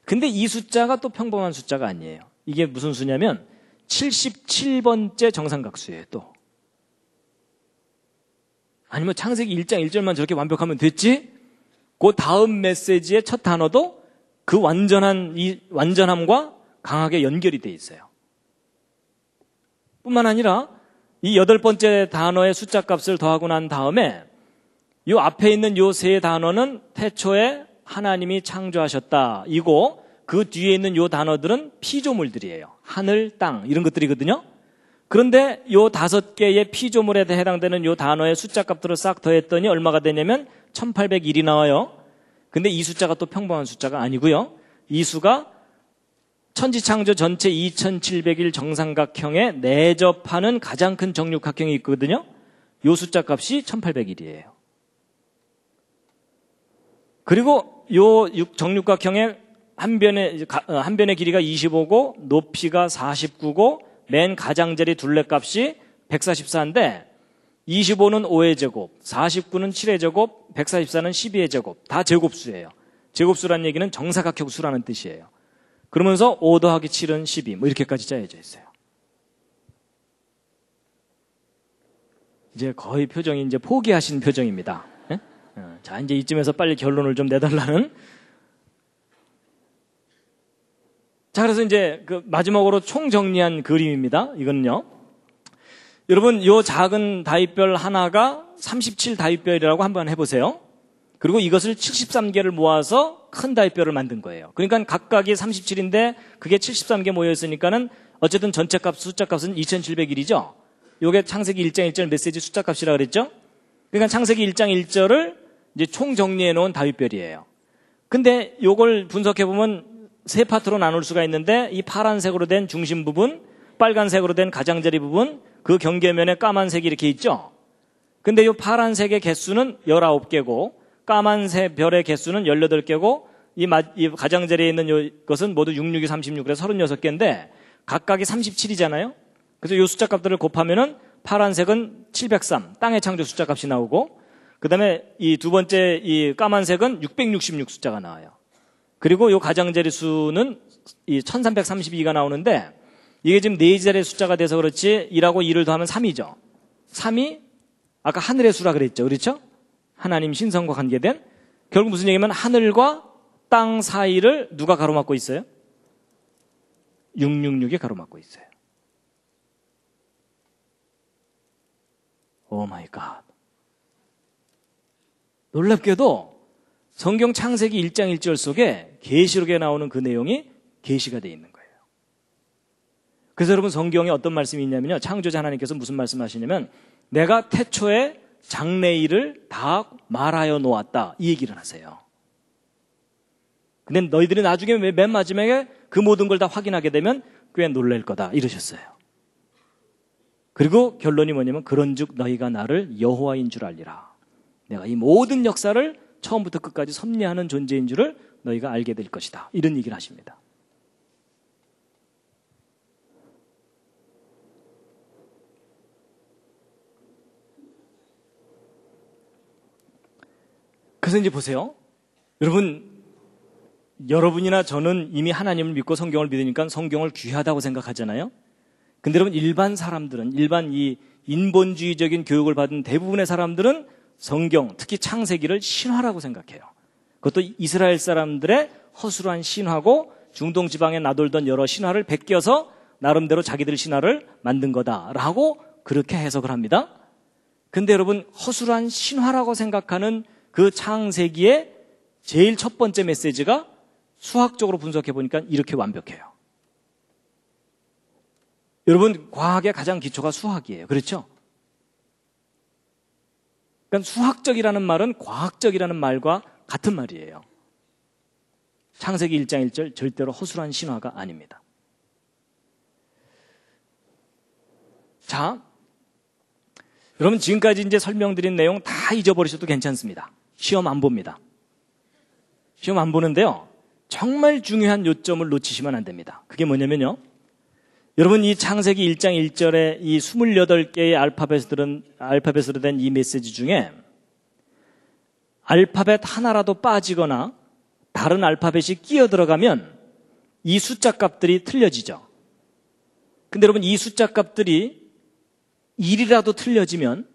근데 이 숫자가 또 평범한 숫자가 아니에요. 이게 무슨 수냐면 77번째 정삼각수예요, 또. 아니면 창세기 1장 1절만 저렇게 완벽하면 됐지? 그 다음 메시지의 첫 단어도 그 완전함과 강하게 연결이 돼 있어요. 뿐만 아니라 이 8번째 단어의 숫자 값을 더하고 난 다음에 이 앞에 있는 이 세 단어는 태초에 하나님이 창조하셨다 이고, 그 뒤에 있는 이 단어들은 피조물들이에요. 하늘, 땅 이런 것들이거든요. 그런데 이 5개의 피조물에 해당되는 이 단어의 숫자 값들을 싹 더했더니 얼마가 되냐면 1801이 나와요. 근데 이 숫자가 또 평범한 숫자가 아니고요. 이 수가 천지창조 전체 2701 정삼각형에 내접하는 가장 큰 정육각형이 있거든요. 이 숫자 값이 1801이에요. 그리고 이 정육각형의 한 변의 길이가 25고 높이가 49고 맨 가장자리 둘레값이 144인데 25는 5의 제곱, 49는 7의 제곱, 144는 12의 제곱. 다 제곱수예요. 제곱수라는 얘기는 정사각형 수라는 뜻이에요. 그러면서 5 더하기 7은 12 뭐 이렇게까지 짜여져 있어요. 이제 거의 표정이 이제 포기하신 표정입니다. 네? 자, 이제 이쯤에서 빨리 결론을 좀 내달라는. 자, 그래서 이제 마지막으로 총정리한 그림입니다. 이거는요. 여러분, 요 작은 다윗별 하나가 37 다윗별이라고 한번 해보세요. 그리고 이것을 73개를 모아서 큰 다윗별을 만든 거예요. 그러니까 각각이 37인데 그게 73개 모여있으니까는 어쨌든 전체 값, 숫자 값은 2701이죠. 요게 창세기 1장 1절 메시지 숫자 값이라 그랬죠. 그러니까 창세기 1장 1절을 이제 총 정리해 놓은 다윗별이에요. 근데 요걸 분석해보면 세 파트로 나눌 수가 있는데, 이 파란색으로 된 중심 부분, 빨간색으로 된 가장자리 부분, 그 경계면에 까만색이 이렇게 있죠. 근데 이 파란색의 개수는 19개고 까만색 별의 개수는 18개고 이 가장자리에 있는 것은 모두 66이 36, 그래서 36개인데 각각이 37이잖아요. 그래서 이 숫자 값들을 곱하면은 파란색은 703, 땅의 창조 숫자 값이 나오고, 그 다음에 이 두 번째 이 까만색은 666 숫자가 나와요. 그리고 이 가장자리 수는 이 1332가 나오는데 이게 지금 4자리의 숫자가 돼서 그렇지 1하고 2를 더하면 3이죠. 3이 아까 하늘의 수라 그랬죠. 그렇죠? 하나님 신성과 관계된 결국 무슨 얘기냐면 하늘과 땅 사이를 누가 가로막고 있어요? 666이 가로막고 있어요. 오 마이 갓. 놀랍게도 성경 창세기 1장 1절 속에 계시록에 나오는 그 내용이 계시가 되어 있는 거예요. 그래서 여러분 성경에 어떤 말씀이 있냐면요. 창조자 하나님께서 무슨 말씀하시냐면 내가 태초에 장래일을 다 말하여 놓았다. 이 얘기를 하세요. 근데 너희들이 나중에 맨 마지막에 그 모든 걸 다 확인하게 되면 꽤 놀랄 거다. 이러셨어요. 그리고 결론이 뭐냐면 그런즉 너희가 나를 여호와인 줄 알리라. 내가 이 모든 역사를 처음부터 끝까지 섭리하는 존재인 줄을 너희가 알게 될 것이다. 이런 얘기를 하십니다. 그래서 이제 보세요. 여러분이나 저는 이미 하나님을 믿고 성경을 믿으니까 성경을 귀하다고 생각하잖아요. 근데 여러분 일반 사람들은 일반 이 인본주의적인 교육을 받은 대부분의 사람들은 성경, 특히 창세기를 신화라고 생각해요. 그것도 이스라엘 사람들의 허술한 신화고 중동 지방에 나돌던 여러 신화를 베껴서 나름대로 자기들 신화를 만든 거다라고 그렇게 해석을 합니다. 근데 여러분 허술한 신화라고 생각하는 그 창세기의 제일 첫 번째 메시지가 수학적으로 분석해 보니까 이렇게 완벽해요. 여러분 과학의 가장 기초가 수학이에요. 그렇죠? 그러니까 수학적이라는 말은 과학적이라는 말과 같은 말이에요. 창세기 1장 1절 절대로 허술한 신화가 아닙니다. 자, 여러분 지금까지 이제 설명드린 내용 다 잊어버리셔도 괜찮습니다. 시험 안 봅니다. 시험 안 보는데요. 정말 중요한 요점을 놓치시면 안 됩니다. 그게 뭐냐면요. 여러분 이 창세기 1장 1절에 이 28개의 알파벳으로 된 이 메시지 중에 알파벳 하나라도 빠지거나 다른 알파벳이 끼어 들어가면 이 숫자 값들이 틀려지죠. 근데 여러분 이 숫자 값들이 1이라도 틀려지면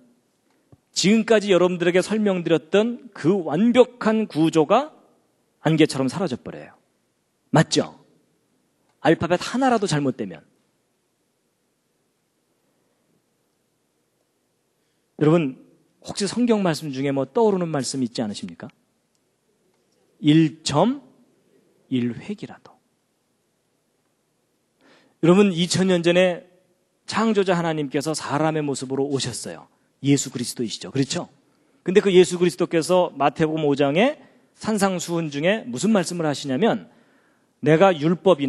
지금까지 여러분들에게 설명드렸던 그 완벽한 구조가 안개처럼 사라져버려요. 맞죠? 알파벳 하나라도 잘못되면. 여러분 혹시 성경 말씀 중에 뭐 떠오르는 말씀 있지 않으십니까? 1.1획이라도. 여러분 2000년 전에 창조자 하나님께서 사람의 모습으로 오셨어요. 예수 그리스도이시죠. 그렇죠? 근데 그 예수 그리스도께서 마태복음 5장에 산상수훈 중에 무슨 말씀을 하시냐면 내가 율법이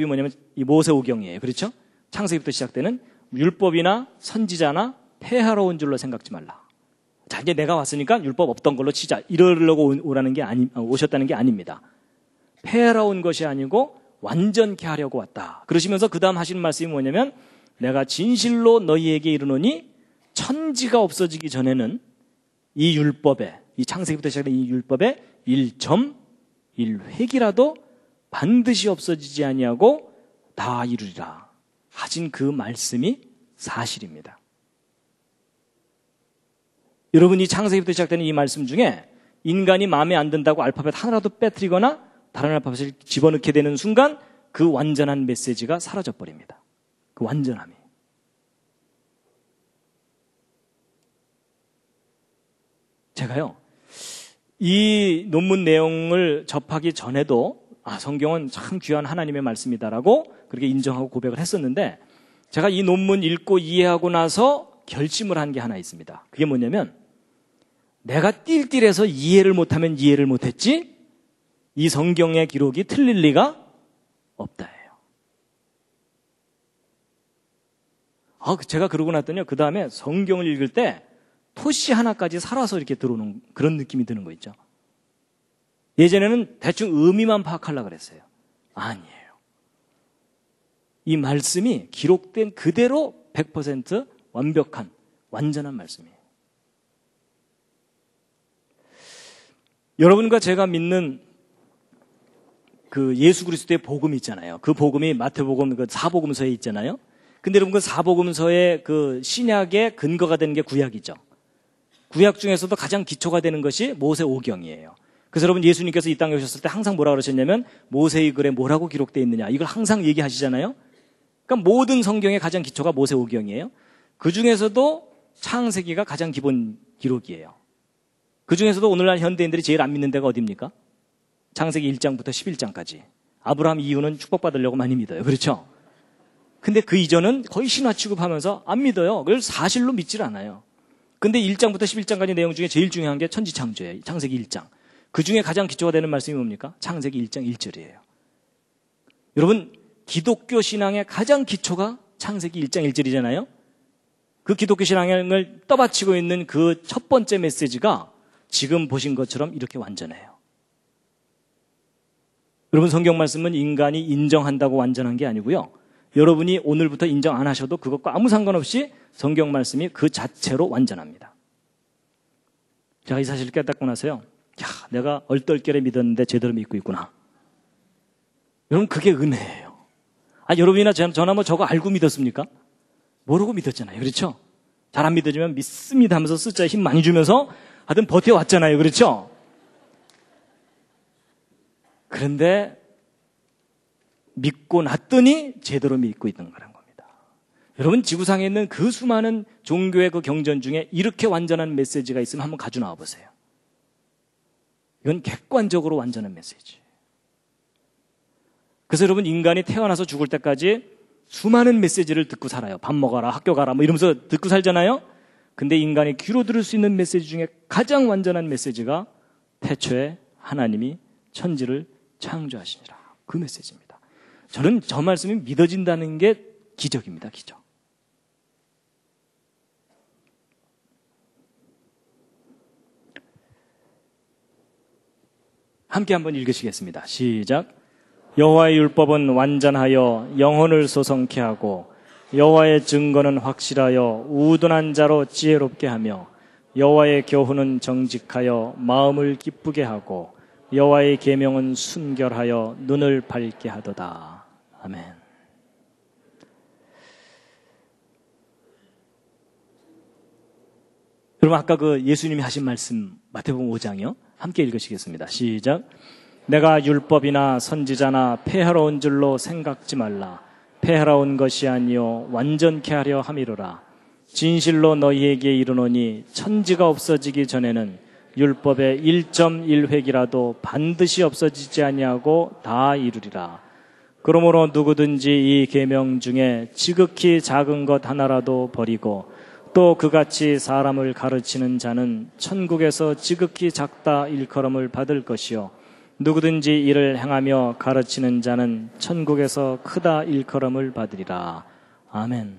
뭐냐면 이 모세오경이에요. 그렇죠? 창세기부터 시작되는 율법이나 선지자나 폐하러 온 줄로 생각지 말라. 자, 이제 내가 왔으니까 율법 없던 걸로 치자. 이러려고 오셨다는 게 아닙니다. 폐하러 온 것이 아니고 완전케 하려고 왔다. 그러시면서 그 다음 하시는 말씀이 뭐냐면 내가 진실로 너희에게 이르노니 천지가 없어지기 전에는 이 율법에 이 창세기부터 시작된 이 율법에 1.1획이라도 반드시 없어지지 아니하고 다 이루리라 하신 그 말씀이 사실입니다. 여러분 이 창세기부터 시작되는 이 말씀 중에 인간이 마음에 안 든다고 알파벳 하나라도 빼뜨리거나 다른 알파벳을 집어넣게 되는 순간 그 완전한 메시지가 사라져버립니다. 그 완전함이. 제가요 이 논문 내용을 접하기 전에도 성경은 참 귀한 하나님의 말씀이다라고 그렇게 인정하고 고백을 했었는데 제가 이 논문 읽고 이해하고 나서 결심을 한 게 하나 있습니다. 그게 뭐냐면 내가 띨띨해서 이해를 못하면 이해를 못했지 이 성경의 기록이 틀릴 리가 없다예요. 제가 그러고 났더니 그 다음에 성경을 읽을 때 토시 하나까지 살아서 이렇게 들어오는 그런 느낌이 드는 거 있죠. 예전에는 대충 의미만 파악하려고 그랬어요. 아니에요. 이 말씀이 기록된 그대로 100% 완벽한 완전한 말씀이에요. 여러분과 제가 믿는 그 예수 그리스도의 복음이 있잖아요. 그 복음이 마태복음 그 사복음서에 있잖아요. 근데 여러분 그 사복음서의 그 신약의 근거가 되는 게 구약이죠. 구약 중에서도 가장 기초가 되는 것이 모세오경이에요. 그래서 여러분 예수님께서 이 땅에 오셨을 때 항상 뭐라 그러셨냐면 모세의 글에 뭐라고 기록되어 있느냐 이걸 항상 얘기하시잖아요. 그러니까 모든 성경의 가장 기초가 모세오경이에요. 그 중에서도 창세기가 가장 기본 기록이에요. 그 중에서도 오늘날 현대인들이 제일 안 믿는 데가 어디입니까? 창세기 1장부터 11장까지. 아브라함 이후는 축복받으려고 많이 믿어요. 그렇죠? 근데 그 이전은 거의 신화 취급하면서 안 믿어요. 그걸 사실로 믿질 않아요. 근데 1장부터 11장까지 내용 중에 제일 중요한 게 천지창조예요. 창세기 1장. 그 중에 가장 기초가 되는 말씀이 뭡니까? 창세기 1장 1절이에요. 여러분, 기독교 신앙의 가장 기초가 창세기 1장 1절이잖아요. 그 기독교 신앙을 떠받치고 있는 그 첫 번째 메시지가 지금 보신 것처럼 이렇게 완전해요. 여러분 성경 말씀은 인간이 인정한다고 완전한 게 아니고요. 여러분이 오늘부터 인정 안 하셔도 그것과 아무 상관없이 성경 말씀이 그 자체로 완전합니다. 제가 이 사실을 깨닫고 나서요. 야, 내가 얼떨결에 믿었는데 제대로 믿고 있구나. 여러분 그게 은혜예요. 여러분이나 저나 뭐 저거 알고 믿었습니까? 모르고 믿었잖아요. 그렇죠? 잘 안 믿어지면 믿습니다 하면서 숫자에 힘 많이 주면서 하여튼 버텨왔잖아요. 그렇죠? 그런데 믿고 났더니 제대로 믿고 있는 거란 겁니다. 여러분 지구상에 있는 그 수많은 종교의 그 경전 중에 이렇게 완전한 메시지가 있으면 한번 가져 나와 보세요. 이건 객관적으로 완전한 메시지. 그래서 여러분 인간이 태어나서 죽을 때까지 수많은 메시지를 듣고 살아요. 밥 먹어라, 학교 가라 뭐 이러면서 듣고 살잖아요. 근데 인간이 귀로 들을 수 있는 메시지 중에 가장 완전한 메시지가 태초에 하나님이 천지를 창조하시니라. 그 메시지입니다. 저는 저 말씀이 믿어진다는 게 기적입니다. 기적. 함께 한번 읽으시겠습니다. 시작. 여호와의 율법은 완전하여 영혼을 소성케 하고 여호와의 증거는 확실하여 우둔한 자로 지혜롭게 하며 여호와의 교훈은 정직하여 마음을 기쁘게 하고 여호와의 계명은 순결하여 눈을 밝게 하도다. 아멘. 여러분 아까 그 예수님이 하신 말씀 마태복음 5장이요. 함께 읽으시겠습니다. 시작. 내가 율법이나 선지자나 폐하러온 줄로 생각지 말라. 폐하러온 것이 아니요 완전케 하려 함이로라. 진실로 너희에게 이르노니 천지가 없어지기 전에는 율법의 1.1획이라도 반드시 없어지지 아니하고 다 이루리라. 그러므로 누구든지 이 계명 중에 지극히 작은 것 하나라도 버리고 또 그같이 사람을 가르치는 자는 천국에서 지극히 작다 일컬음을 받을 것이요 누구든지 이를 행하며 가르치는 자는 천국에서 크다 일컬음을 받으리라. 아멘.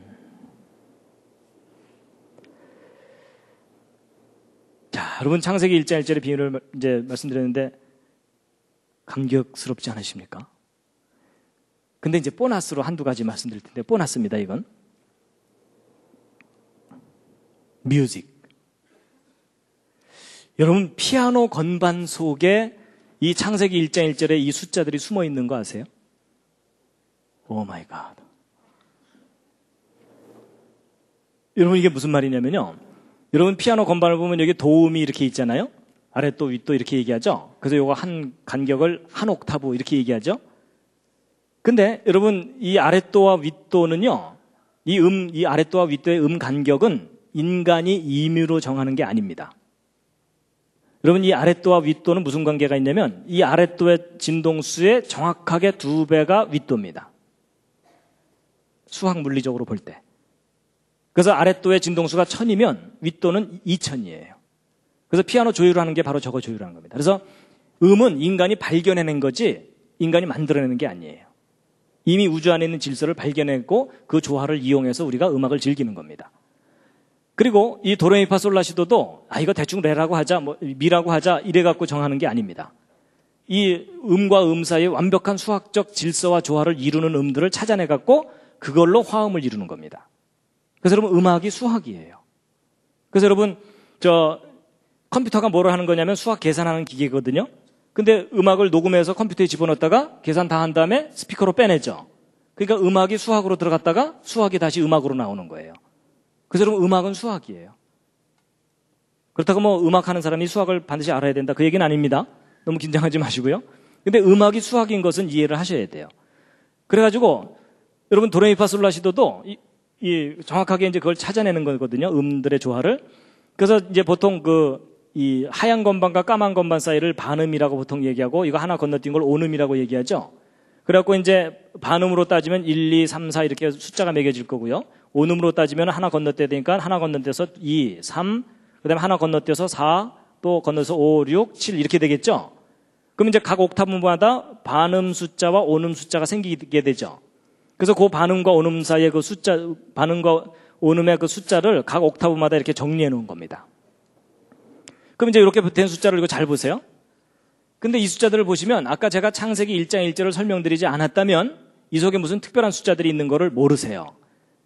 자, 여러분 창세기 1장 1절의 비유를 이제 말씀드렸는데 감격스럽지 않으십니까? 근데 이제 보너스로 한두 가지 말씀드릴 텐데 보너스입니다. 이건 뮤직. 여러분 피아노 건반 속에 이 창세기 1장 1절에 이 숫자들이 숨어 있는 거 아세요? 오 마이 갓. 여러분 이게 무슨 말이냐면요. 여러분 피아노 건반을 보면 여기 도움이 이렇게 있잖아요. 아랫도 윗도 이렇게 얘기하죠. 그래서 요거 한 간격을 한 옥타브 이렇게 얘기하죠. 근데 여러분 이 아랫도와 윗도는요. 이 아랫도와 윗도의 음 간격은 인간이 임의로 정하는 게 아닙니다. 여러분 이 아랫도와 윗도는 무슨 관계가 있냐면 이 아랫도의 진동수의 정확하게 2배가 윗도입니다. 수학 물리적으로 볼 때. 그래서 아랫도의 진동수가 1000이면 윗도는 2000이에요. 그래서 피아노 조율을 하는 게 바로 저거 조율하는 겁니다. 그래서 음은 인간이 발견해낸 거지 인간이 만들어내는 게 아니에요. 이미 우주 안에 있는 질서를 발견했고 그 조화를 이용해서 우리가 음악을 즐기는 겁니다. 그리고 이 도레미파솔라시도도 이거 대충 레라고 하자, 뭐 미라고 하자 이래 갖고 정하는 게 아닙니다. 이 음과 음 사이에 완벽한 수학적 질서와 조화를 이루는 음들을 찾아내 갖고 그걸로 화음을 이루는 겁니다. 그래서 여러분 음악이 수학이에요. 그래서 여러분 컴퓨터가 뭐를 하는 거냐면 수학 계산하는 기계거든요. 근데 음악을 녹음해서 컴퓨터에 집어넣었다가 계산 다 한 다음에 스피커로 빼내죠. 그러니까 음악이 수학으로 들어갔다가 수학이 다시 음악으로 나오는 거예요. 그래서 여러분 음악은 수학이에요. 그렇다고 뭐 음악하는 사람이 수학을 반드시 알아야 된다 그 얘기는 아닙니다. 너무 긴장하지 마시고요. 근데 음악이 수학인 것은 이해를 하셔야 돼요. 그래가지고 여러분 도레미파솔라시도도 정확하게 이제 그걸 찾아내는 거거든요. 음들의 조화를. 그래서 이제 보통 이 하얀 건반과 까만 건반 사이를 반음이라고 보통 얘기하고 이거 하나 건너뛴 걸 온음이라고 얘기하죠. 그래갖고 이제 반음으로 따지면 1, 2, 3, 4 이렇게 숫자가 매겨질 거고요. 온음으로 따지면 하나 건너뛰어야 되니까 하나 건너뛰어서 2, 3, 그 다음에 하나 건너뛰어서 4, 또 건너서 5, 6, 7 이렇게 되겠죠. 그럼 이제 각 옥타브마다 반음 숫자와 온음 숫자가 생기게 되죠. 그래서 그 반음과 온음 사이의 그 숫자, 반음과 온음의 그 숫자를 각 옥타브마다 이렇게 정리해 놓은 겁니다. 그럼 이제 이렇게 된 숫자를 이거 잘 보세요. 근데 이 숫자들을 보시면 아까 제가 창세기 1장 1절을 설명드리지 않았다면 이 속에 무슨 특별한 숫자들이 있는 거를 모르세요.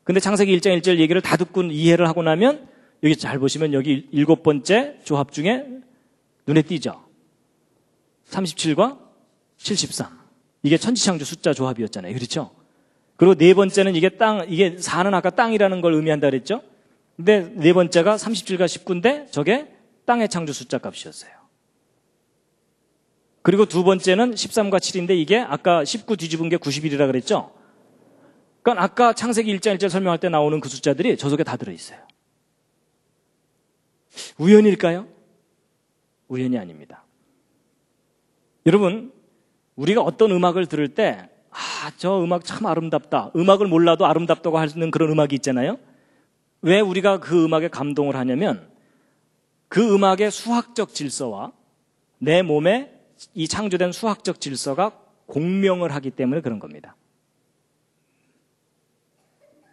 근데 창세기 1장 1절 얘기를 다 듣고 이해를 하고 나면 여기 잘 보시면 여기 7번째 조합 중에 눈에 띄죠. 37과 73. 이게 천지창조 숫자 조합이었잖아요. 그렇죠? 그리고 네 번째는 이게 4는 아까 땅이라는 걸 의미한다 그랬죠? 근데 네 번째가 37과 19인데 저게 땅의 창조 숫자 값이었어요. 그리고 두 번째는 13과 7인데 이게 아까 19 뒤집은 게 91이라 그랬죠? 그러니까 아까 창세기 1장 1절 설명할 때 나오는 그 숫자들이 저 속에 다 들어있어요. 우연일까요? 우연이 아닙니다. 여러분, 우리가 어떤 음악을 들을 때 저 음악 참 아름답다. 음악을 몰라도 아름답다고 하는 그런 음악이 있잖아요. 왜 우리가 그 음악에 감동을 하냐면 그 음악의 수학적 질서와 내 몸에 이 창조된 수학적 질서가 공명을 하기 때문에 그런 겁니다.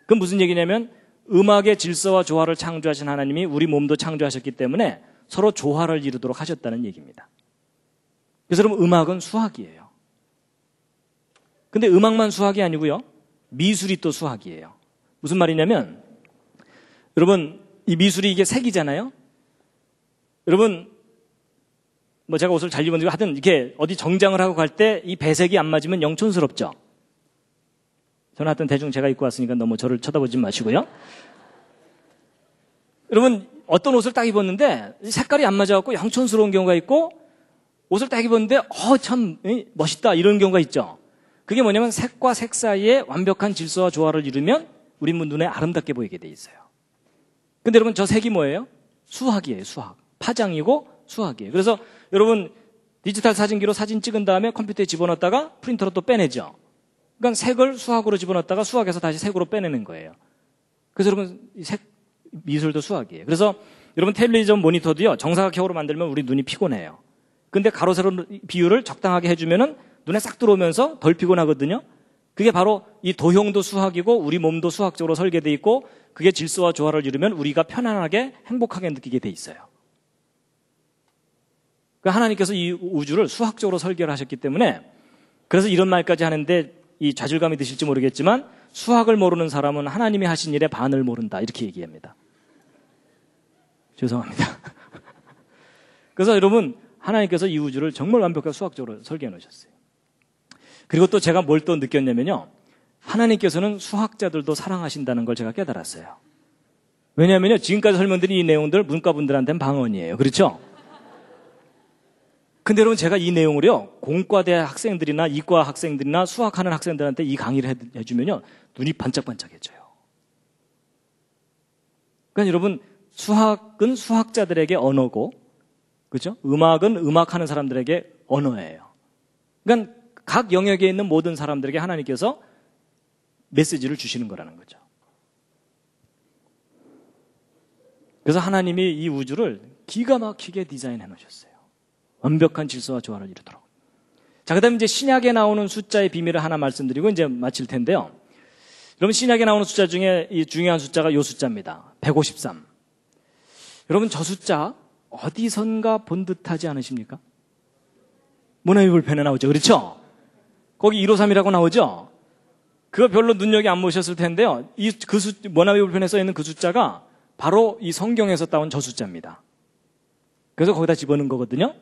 그건 무슨 얘기냐면 음악의 질서와 조화를 창조하신 하나님이 우리 몸도 창조하셨기 때문에 서로 조화를 이루도록 하셨다는 얘기입니다. 그래서 여러분 음악은 수학이에요. 근데 음악만 수학이 아니고요. 미술이 또 수학이에요. 무슨 말이냐면 여러분 이 미술이 이게 색이잖아요. 여러분 뭐 제가 옷을 잘 입었는지 하여튼 이렇게 어디 정장을 하고 갈 때 이 배색이 안 맞으면 영촌스럽죠. 저는 하여튼 대충 제가 입고 왔으니까 너무 저를 쳐다보지 마시고요. 여러분 어떤 옷을 딱 입었는데 색깔이 안 맞아갖고 영촌스러운 경우가 있고 옷을 딱 입었는데 참 멋있다 이런 경우가 있죠. 그게 뭐냐면 색과 색 사이에 완벽한 질서와 조화를 이루면 우리 눈에 아름답게 보이게 돼 있어요. 근데 여러분 저 색이 뭐예요? 수학이에요. 수학. 파장이고 수학이에요. 그래서 여러분 디지털 사진기로 사진 찍은 다음에 컴퓨터에 집어넣었다가 프린터로 또 빼내죠. 그러니까 색을 수학으로 집어넣었다가 수학에서 다시 색으로 빼내는 거예요. 그래서 여러분 색 미술도 수학이에요. 그래서 여러분 텔레비전 모니터도요. 정사각형으로 만들면 우리 눈이 피곤해요. 근데 가로 세로 비율을 적당하게 해주면은 눈에 싹 들어오면서 덜 피곤하거든요. 그게 바로 이 도형도 수학이고 우리 몸도 수학적으로 설계되어 있고 그게 질서와 조화를 이루면 우리가 편안하게 행복하게 느끼게 돼 있어요. 그러니까 하나님께서 이 우주를 수학적으로 설계를 하셨기 때문에 그래서 이런 말까지 하는데 이 좌절감이 드실지 모르겠지만 수학을 모르는 사람은 하나님이 하신 일의 반을 모른다 이렇게 얘기합니다. 죄송합니다. 그래서 여러분 하나님께서 이 우주를 정말 완벽하게 수학적으로 설계해 놓으셨어요. 그리고 또 제가 뭘 또 느꼈냐면요. 하나님께서는 수학자들도 사랑하신다는 걸 제가 깨달았어요. 왜냐하면요. 지금까지 설명드린 이 내용들 문과분들한테는 방언이에요. 그렇죠? 근데 여러분 제가 이 내용을요. 공과대 학생들이나 이과 학생들이나 수학하는 학생들한테 이 강의를 해주면요. 눈이 반짝반짝해져요. 그러니까 여러분 수학은 수학자들에게 언어고 그렇죠? 음악은 음악하는 사람들에게 언어예요. 그러니까 각 영역에 있는 모든 사람들에게 하나님께서 메시지를 주시는 거라는 거죠. 그래서 하나님이 이 우주를 기가 막히게 디자인해 놓으셨어요. 완벽한 질서와 조화를 이루도록. 자, 그 다음에 이제 신약에 나오는 숫자의 비밀을 하나 말씀드리고 이제 마칠 텐데요. 여러분 신약에 나오는 숫자 중에 이 중요한 숫자가 이 숫자입니다. 153. 여러분 저 숫자 어디선가 본 듯하지 않으십니까? 모나미 불펜에 나오죠. 그렇죠? 거기 153이라고 나오죠? 그거 별로 눈여겨 안 보셨을 텐데요. 모나미 불펜에 써 있는 그 숫자가 바로 이 성경에서 따온 저 숫자입니다. 그래서 거기다 집어넣은 거거든요.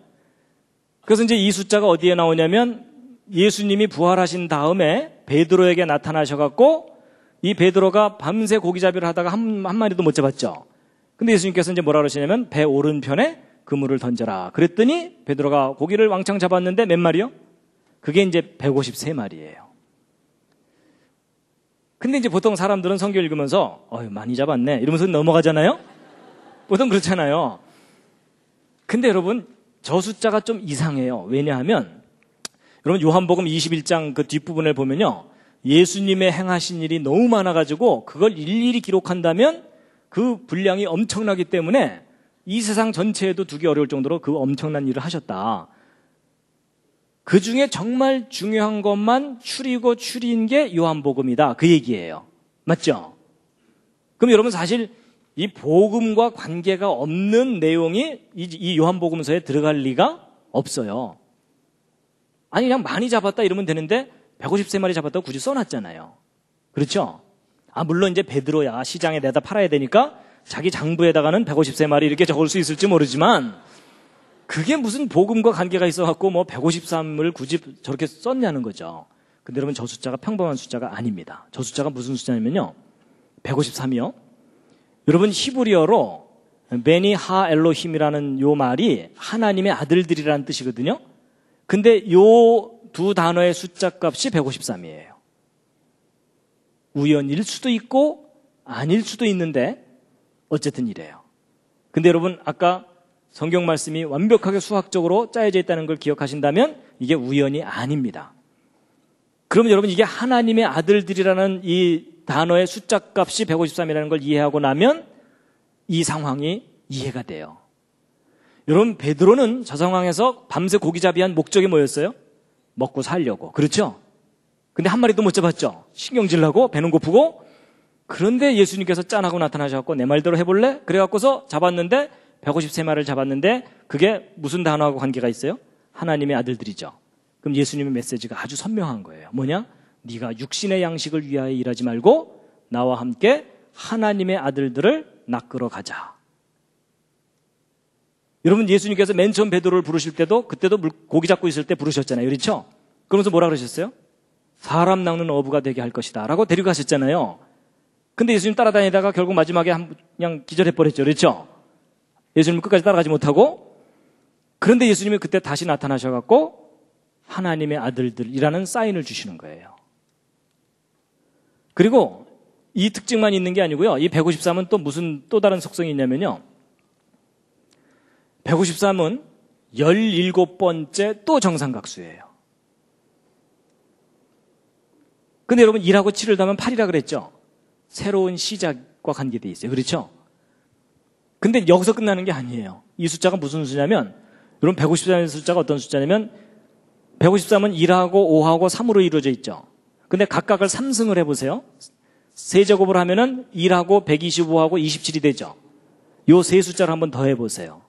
그래서 이제 이 숫자가 어디에 나오냐면 예수님이 부활하신 다음에 베드로에게 나타나셔갖고 이 베드로가 밤새 고기잡이를 하다가 한 마리도 못 잡았죠. 근데 예수님께서 이제 뭐라 그러시냐면 배 오른편에 그물을 던져라. 그랬더니 베드로가 고기를 왕창 잡았는데 몇 마리요? 그게 이제 153마리예요. 근데 이제 보통 사람들은 성경 읽으면서 많이 잡았네 이러면서 넘어가잖아요. 보통 그렇잖아요. 근데 여러분 저 숫자가 좀 이상해요. 왜냐하면 여러분 요한복음 21장 그 뒷부분을 보면요. 예수님의 행하신 일이 너무 많아가지고 그걸 일일이 기록한다면 그 분량이 엄청나기 때문에 이 세상 전체에도 두기 어려울 정도로 그 엄청난 일을 하셨다. 그 중에 정말 중요한 것만 추린 게 요한복음이다. 그 얘기예요. 맞죠? 그럼 여러분 사실 이 복음과 관계가 없는 내용이 이 요한복음서에 들어갈 리가 없어요. 아니 그냥 많이 잡았다 이러면 되는데 153마리 잡았다고 굳이 써놨잖아요. 그렇죠? 물론 이제 베드로야 시장에 내다 팔아야 되니까 자기 장부에다가는 153마리 이렇게 적을 수 있을지 모르지만 그게 무슨 복음과 관계가 있어갖고 153을 굳이 저렇게 썼냐는 거죠. 근데 여러분 저 숫자가 평범한 숫자가 아닙니다. 저 숫자가 무슨 숫자냐면요. 153이요. 여러분 히브리어로 베니 하 엘로힘이라는 요 말이 하나님의 아들들이라는 뜻이거든요. 근데 요 두 단어의 숫자 값이 153이에요. 우연일 수도 있고 아닐 수도 있는데 어쨌든 이래요. 근데 여러분 아까 성경 말씀이 완벽하게 수학적으로 짜여져 있다는 걸 기억하신다면 이게 우연이 아닙니다. 그러면 여러분 이게 하나님의 아들들이라는 이 단어의 숫자 값이 153이라는 걸 이해하고 나면 이 상황이 이해가 돼요. 여러분 베드로는 저 상황에서 밤새 고기잡이한 목적이 뭐였어요? 먹고 살려고. 그렇죠? 근데 한 마리도 못 잡았죠? 신경질 나고 배는 고프고. 그런데 예수님께서 짠하고 나타나셔서 내 말대로 해볼래? 그래갖고서 잡았는데 153마리를 잡았는데 그게 무슨 단어하고 관계가 있어요? 하나님의 아들들이죠. 그럼 예수님의 메시지가 아주 선명한 거예요. 뭐냐? 네가 육신의 양식을 위하여 일하지 말고 나와 함께 하나님의 아들들을 낚으러 가자. 여러분 예수님께서 맨 처음 베드로를 부르실 때도 그때도 고기 잡고 있을 때 부르셨잖아요. 그렇죠? 그러면서 뭐라 그러셨어요? 사람 낚는 어부가 되게 할 것이다 라고 데려가셨잖아요. 근데 예수님 따라다니다가 결국 마지막에 그냥 기절해버렸죠. 그렇죠? 예수님 끝까지 따라가지 못하고. 그런데 예수님이 그때 다시 나타나셔갖고 하나님의 아들들이라는 사인을 주시는 거예요. 그리고 이 특징만 있는 게 아니고요. 이 153은 또 무슨 또 다른 속성이 있냐면요. 153은 17번째 또 정삼각수예요. 근데 여러분 1하고 7을 더하면 8이라 그랬죠? 새로운 시작과 관계되어 있어요. 그렇죠? 근데 여기서 끝나는 게 아니에요. 이 숫자가 무슨 숫자냐면 여러분 153의 숫자가 어떤 숫자냐면 153은 1하고 5하고 3으로 이루어져 있죠. 근데 각각을 3승을 해보세요. 세제곱을 하면은 1하고 125하고 27이 되죠. 요 세 숫자를 한번 더 해보세요.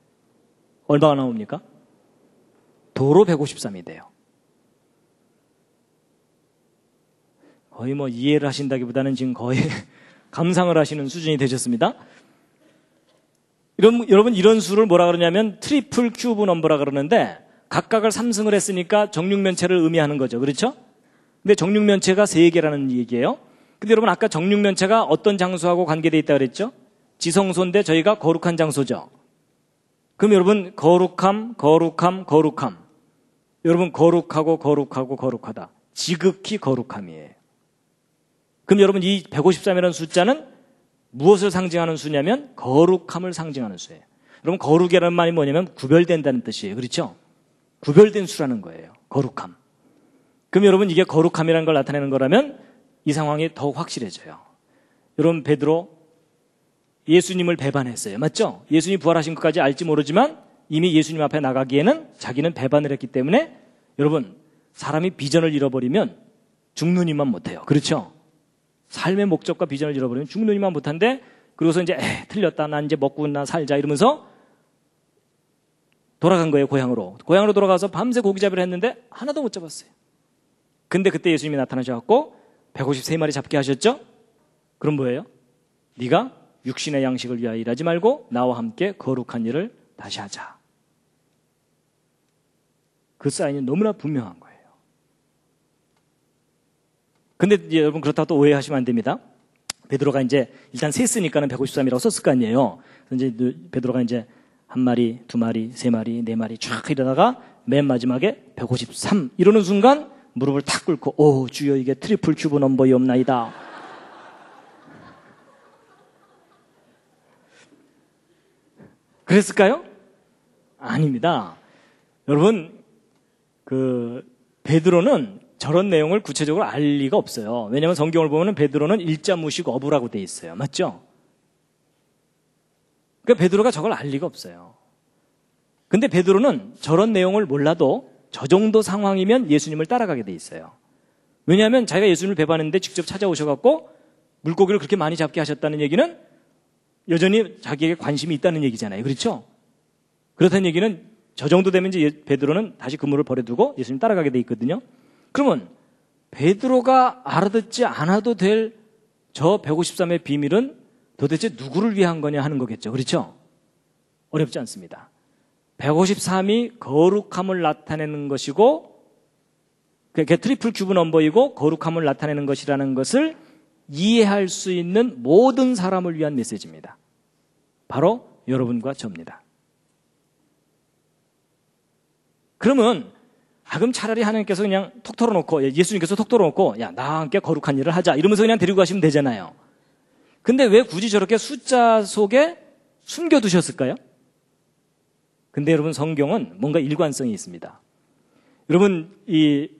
얼마가 나옵니까? 도로 153이 돼요. 거의 이해를 하신다기보다는 지금 거의 감상을 하시는 수준이 되셨습니다. 여러분 이런 수를 뭐라 그러냐면 트리플 큐브 넘버라 그러는데 각각을 3승을 했으니까 정육면체를 의미하는 거죠. 그렇죠? 근데 정육면체가 3개라는 얘기예요. 근데 여러분 아까 정육면체가 어떤 장소하고 관계되어 있다고 그랬죠? 지성소인데 저희가 거룩한 장소죠. 그럼 여러분 거룩함. 여러분 거룩하고 거룩하다. 지극히 거룩함이에요. 그럼 여러분 이 153이라는 숫자는 무엇을 상징하는 수냐면 거룩함을 상징하는 수예요. 여러분 거룩이라는 말이 뭐냐면 구별된다는 뜻이에요. 그렇죠? 구별된 수라는 거예요. 거룩함. 그럼 여러분 이게 거룩함이라는 걸 나타내는 거라면 이 상황이 더욱 확실해져요. 여러분 베드로 예수님을 배반했어요. 맞죠? 예수님이 부활하신 것까지 알지 모르지만 이미 예수님 앞에 나가기에는 자기는 배반을 했기 때문에 여러분 사람이 비전을 잃어버리면 죽는 이만 못해요. 그렇죠? 삶의 목적과 비전을 잃어버리면 죽는 이만 못한데 그러고서 이제 틀렸다. 난 이제 먹고나 살자 이러면서 돌아간 거예요. 고향으로 돌아가서 밤새 고기잡이를 했는데 하나도 못 잡았어요. 근데 그때 예수님이 나타나셔서 153마리 잡게 하셨죠? 그럼 뭐예요? 네가 육신의 양식을 위하여 일하지 말고 나와 함께 거룩한 일을 다시 하자. 그 사인이 너무나 분명한 거예요. 근데 여러분 그렇다고 또 오해하시면 안 됩니다. 베드로가 이제 일단 셌으니까는 153이라고 썼을 거 아니에요. 그래서 이제 베드로가 이제 한 마리, 두 마리, 세 마리, 네 마리 쫙 이러다가 맨 마지막에 153 이러는 순간 무릎을 탁 꿇고 오 주여 이게 트리플 큐브 넘버이옵나이다. 그랬을까요? 아닙니다. 여러분 베드로는 저런 내용을 구체적으로 알 리가 없어요. 왜냐하면 성경을 보면 베드로는 일자무식 어부라고 돼 있어요. 맞죠? 그러니까 베드로가 저걸 알 리가 없어요. 근데 베드로는 저런 내용을 몰라도 저 정도 상황이면 예수님을 따라가게 돼 있어요. 왜냐하면 자기가 예수님을 배반했는데 직접 찾아오셔갖고 물고기를 그렇게 많이 잡게 하셨다는 얘기는 여전히 자기에게 관심이 있다는 얘기잖아요. 그렇죠? 그렇다는 얘기는 저 정도 되면 이제 베드로는 다시 그물을 버려두고 예수님 따라가게 돼 있거든요. 그러면 베드로가 알아듣지 않아도 될 저 153의 비밀은 도대체 누구를 위한 거냐 하는 거겠죠. 그렇죠? 어렵지 않습니다. 153이 거룩함을 나타내는 것이고 그게 트리플 큐브 넘버이고 거룩함을 나타내는 것이라는 것을 이해할 수 있는 모든 사람을 위한 메시지입니다. 바로 여러분과 저입니다. 그러면 그럼 차라리 하나님께서 그냥 톡 털어놓고 예수님께서 톡 털어놓고 야 나와 함께 거룩한 일을 하자 이러면서 그냥 데리고 가시면 되잖아요. 근데 왜 굳이 저렇게 숫자 속에 숨겨두셨을까요? 근데 여러분 성경은 뭔가 일관성이 있습니다. 여러분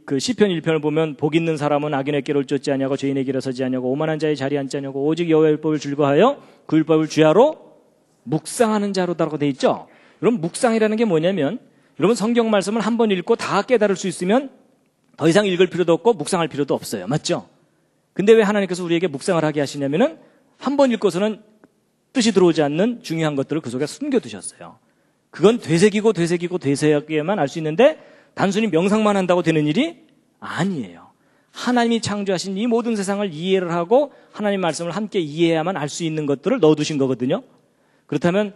그 시편 1편을 보면 복 있는 사람은 악인의 길을 쫓지 아니하고 죄인의 길에 서지 아니하고 오만한 자의 자리에 앉지 아니하고 오직 여호와의 율법을 즐거워하여 그 율법을 주야로 묵상하는 자로다라고 돼 있죠. 여러분 묵상이라는 게 뭐냐면 여러분 성경 말씀을 한 번 읽고 다 깨달을 수 있으면 더 이상 읽을 필요도 없고 묵상할 필요도 없어요. 맞죠? 근데 왜 하나님께서 우리에게 묵상을 하게 하시냐면은 한 번 읽고서는 뜻이 들어오지 않는 중요한 것들을 그 속에 숨겨두셨어요. 그건 되새기기에만 알 수 있는데 단순히 명상만 한다고 되는 일이 아니에요. 하나님이 창조하신 이 모든 세상을 이해를 하고 하나님 말씀을 함께 이해해야만 알 수 있는 것들을 넣어두신 거거든요. 그렇다면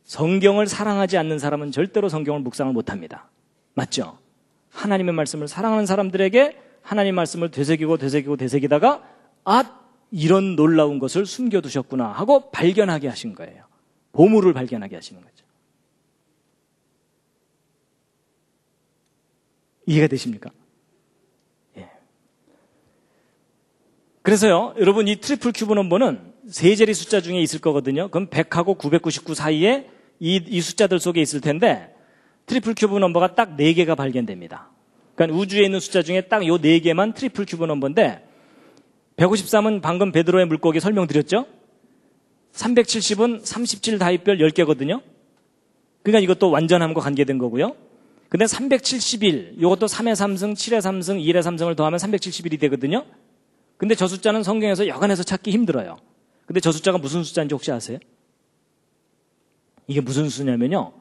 성경을 사랑하지 않는 사람은 절대로 성경을 묵상을 못합니다. 맞죠? 하나님의 말씀을 사랑하는 사람들에게 하나님 말씀을 되새기다가 이런 놀라운 것을 숨겨두셨구나 하고 발견하게 하신 거예요. 보물을 발견하게 하시는 거죠. 이해가 되십니까? 예. 그래서요, 여러분 이 트리플 큐브 넘버는 세 자리 숫자 중에 있을 거거든요. 그럼 100하고 999 사이에 이 숫자들 속에 있을 텐데 트리플 큐브 넘버가 딱 4개가 발견됩니다. 그러니까 우주에 있는 숫자 중에 딱 요 4개만 트리플 큐브 넘버인데 153은 방금 베드로의 물고기 설명드렸죠? 370은 37 다입별 10개거든요. 그러니까 이것도 완전함과 관계된 거고요. 근데 371, 이것도 3의 3승, 7의 3승, 1의 3승을 더하면 371이 되거든요. 근데 저 숫자는 성경에서 여간해서 찾기 힘들어요. 근데 저 숫자가 무슨 숫자인지 혹시 아세요? 이게 무슨 수냐면요.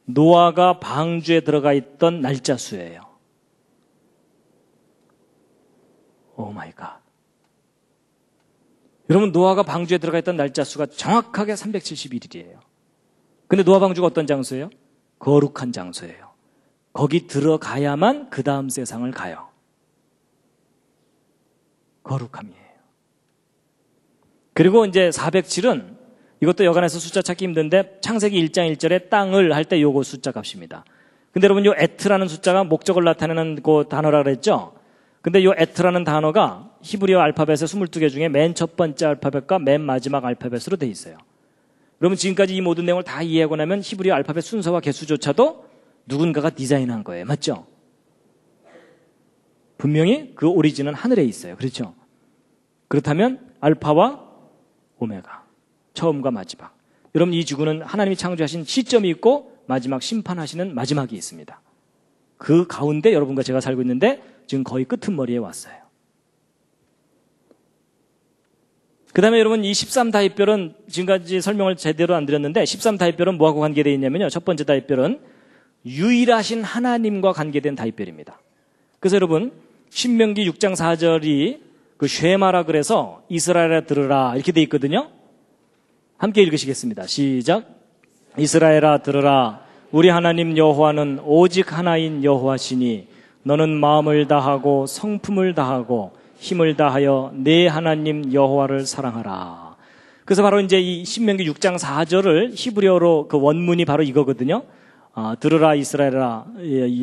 노아가 방주에 들어가 있던 날짜 수예요. 오 마이 갓. 여러분 노아가 방주에 들어가 있던 날짜 수가 정확하게 371일이에요. 근데 노아 방주가 어떤 장소예요? 거룩한 장소예요. 거기 들어가야만 그 다음 세상을 가요. 거룩함이에요. 그리고 이제 407은 이것도 여간해서 숫자 찾기 힘든데 창세기 1장 1절에 땅을 할 때 요거 숫자 값입니다. 근데 여러분 요 에트라는 숫자가 목적을 나타내는 그 단어라 그랬죠? 근데 요 에트라는 단어가 히브리어 알파벳의 22개 중에 맨 첫 번째 알파벳과 맨 마지막 알파벳으로 돼 있어요. 여러분 지금까지 이 모든 내용을 다 이해하고 나면 히브리어 알파벳 순서와 개수조차도 누군가가 디자인한 거예요. 맞죠? 분명히 그 오리진은 하늘에 있어요. 그렇죠? 그렇다면 알파와 오메가, 처음과 마지막. 여러분 이 지구는 하나님이 창조하신 시점이 있고 마지막 심판하시는 마지막이 있습니다. 그 가운데 여러분과 제가 살고 있는데 지금 거의 끄트머리에 왔어요. 그 다음에 여러분 이 13다입별은 지금까지 설명을 제대로 안 드렸는데 13다입별은 뭐하고 관계되어 있냐면요. 첫 번째 다입별은 유일하신 하나님과 관계된 다입별입니다. 그래서 여러분 신명기 6장 4절이 그 쉐마라 그래서 이스라엘아 들으라 이렇게 돼 있거든요. 함께 읽으시겠습니다. 시작. 이스라엘아 들으라. 우리 하나님 여호와는 오직 하나인 여호와시니 너는 마음을 다하고 성품을 다하고 힘을 다하여 내 하나님 여호와를 사랑하라. 그래서 바로 이제 이 신명기 6장 4절을 히브리어로 그 원문이 바로 이거거든요. 들으라 이스라엘아,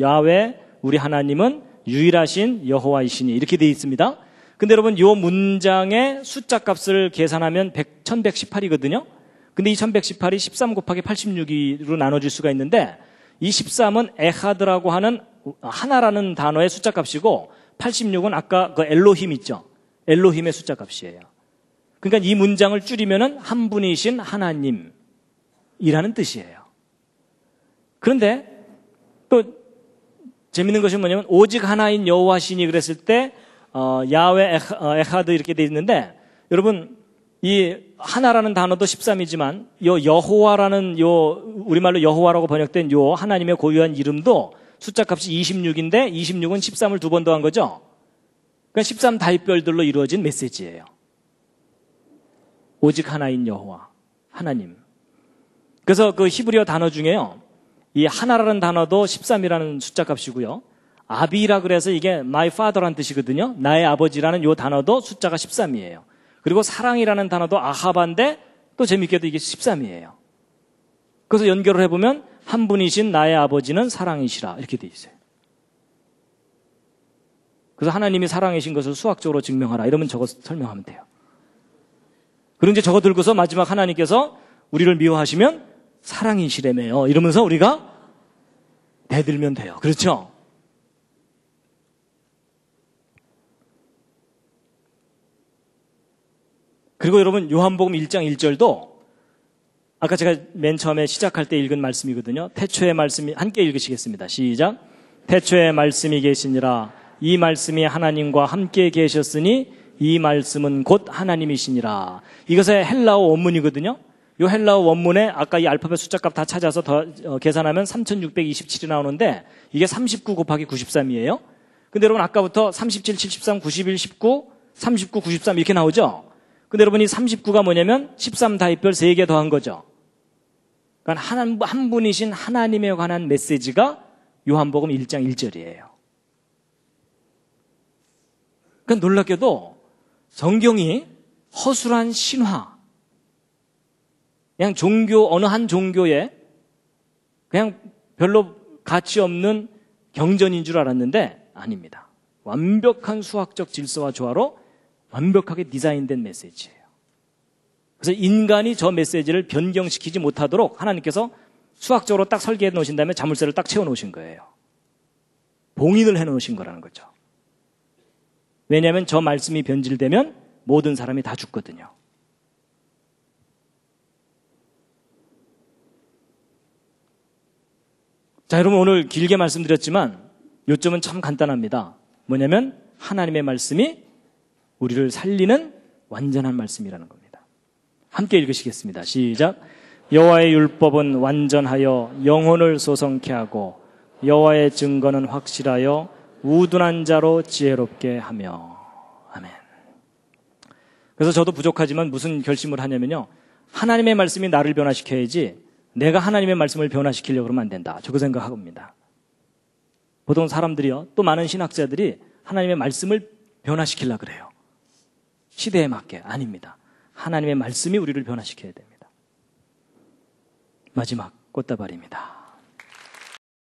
야훼 우리 하나님은 유일하신 여호와이시니, 이렇게 되어 있습니다. 근데 여러분, 이 문장의 숫자 값을 계산하면 1118이거든요. 근데 이 1118이 13 곱하기 86으로 나눠질 수가 있는데, 이 13은 에하드라고 하는 하나라는 단어의 숫자 값이고, 86은 아까 그 엘로힘 있죠. 엘로힘의 숫자 값이에요. 그러니까 이 문장을 줄이면은 한 분이신 하나님이라는 뜻이에요. 그런데 또 재밌는 것이 뭐냐면, 오직 하나인 여호와시니 그랬을 때 야훼 에하드 이렇게 돼 있는데, 여러분 이 하나라는 단어도 13이지만 요 여호와라는 우리말로 여호와라고 번역된 요 하나님의 고유한 이름도 숫자 값이 26인데 26은 13을 두 번 더한 거죠. 그러니까 13 다윗별들로 이루어진 메시지예요. 오직 하나인 여호와, 하나님. 그래서 그 히브리어 단어 중에요, 이 하나라는 단어도 13이라는 숫자 값이고요, 아비라 그래서 이게 my father란 뜻이거든요. 나의 아버지라는 요 단어도 숫자가 13이에요. 그리고 사랑이라는 단어도 아하바인데 또 재밌게도 이게 13이에요. 그래서 연결을 해보면 한 분이신 나의 아버지는 사랑이시라, 이렇게 돼 있어요. 그래서 하나님이 사랑이신 것을 수학적으로 증명하라, 이러면 저거 설명하면 돼요. 그리고 이제 저거 들고서 마지막 하나님께서 우리를 미워하시면 사랑이시래매요, 이러면서 우리가 대들면 돼요. 그렇죠? 그리고 여러분, 요한복음 1장 1절도 아까 제가 맨 처음에 시작할 때 읽은 말씀이거든요. 태초의 말씀이, 함께 읽으시겠습니다. 시작. 태초의 말씀이 계시니라. 이 말씀이 하나님과 함께 계셨으니 이 말씀은 곧 하나님이시니라. 이것의 헬라어 원문이거든요. 요 헬라어 원문에 아까 이 알파벳 숫자값 다 찾아서 계산하면 3627이 나오는데, 이게 39 곱하기 93이에요. 근데 여러분, 아까부터 37, 73, 91, 19, 39, 93 이렇게 나오죠. 근데 여러분, 이 39가 뭐냐면 13 다윗별 3개 더한 거죠. 그러니까 한 분이신 하나님에 관한 메시지가 요한복음 1장 1절이에요. 그러니까 놀랍게도 성경이 허술한 신화, 그냥 어느 한 종교에 그냥 별로 가치 없는 경전인 줄 알았는데 아닙니다. 완벽한 수학적 질서와 조화로 완벽하게 디자인된 메시지예요. 그래서 인간이 저 메시지를 변경시키지 못하도록 하나님께서 수학적으로 딱 설계해 놓으신 다음에 자물쇠를 딱 채워 놓으신 거예요. 봉인을 해 놓으신 거라는 거죠. 왜냐하면 저 말씀이 변질되면 모든 사람이 다 죽거든요. 자, 여러분, 오늘 길게 말씀드렸지만 요점은 참 간단합니다. 뭐냐면 하나님의 말씀이 우리를 살리는 완전한 말씀이라는 겁니다. 함께 읽으시겠습니다. 시작. 여호와의 율법은 완전하여 영혼을 소성케 하고 여호와의 증거는 확실하여 우둔한 자로 지혜롭게 하며. 아멘. 그래서 저도 부족하지만 무슨 결심을 하냐면요, 하나님의 말씀이 나를 변화시켜야지 내가 하나님의 말씀을 변화시키려고 그러면 안 된다, 저그 생각합니다. 보통 사람들이요, 또 많은 신학자들이 하나님의 말씀을 변화시키려고 그래요. 시대에 맞게. 아닙니다. 하나님의 말씀이 우리를 변화시켜야 됩니다. 마지막 꽃다발입니다.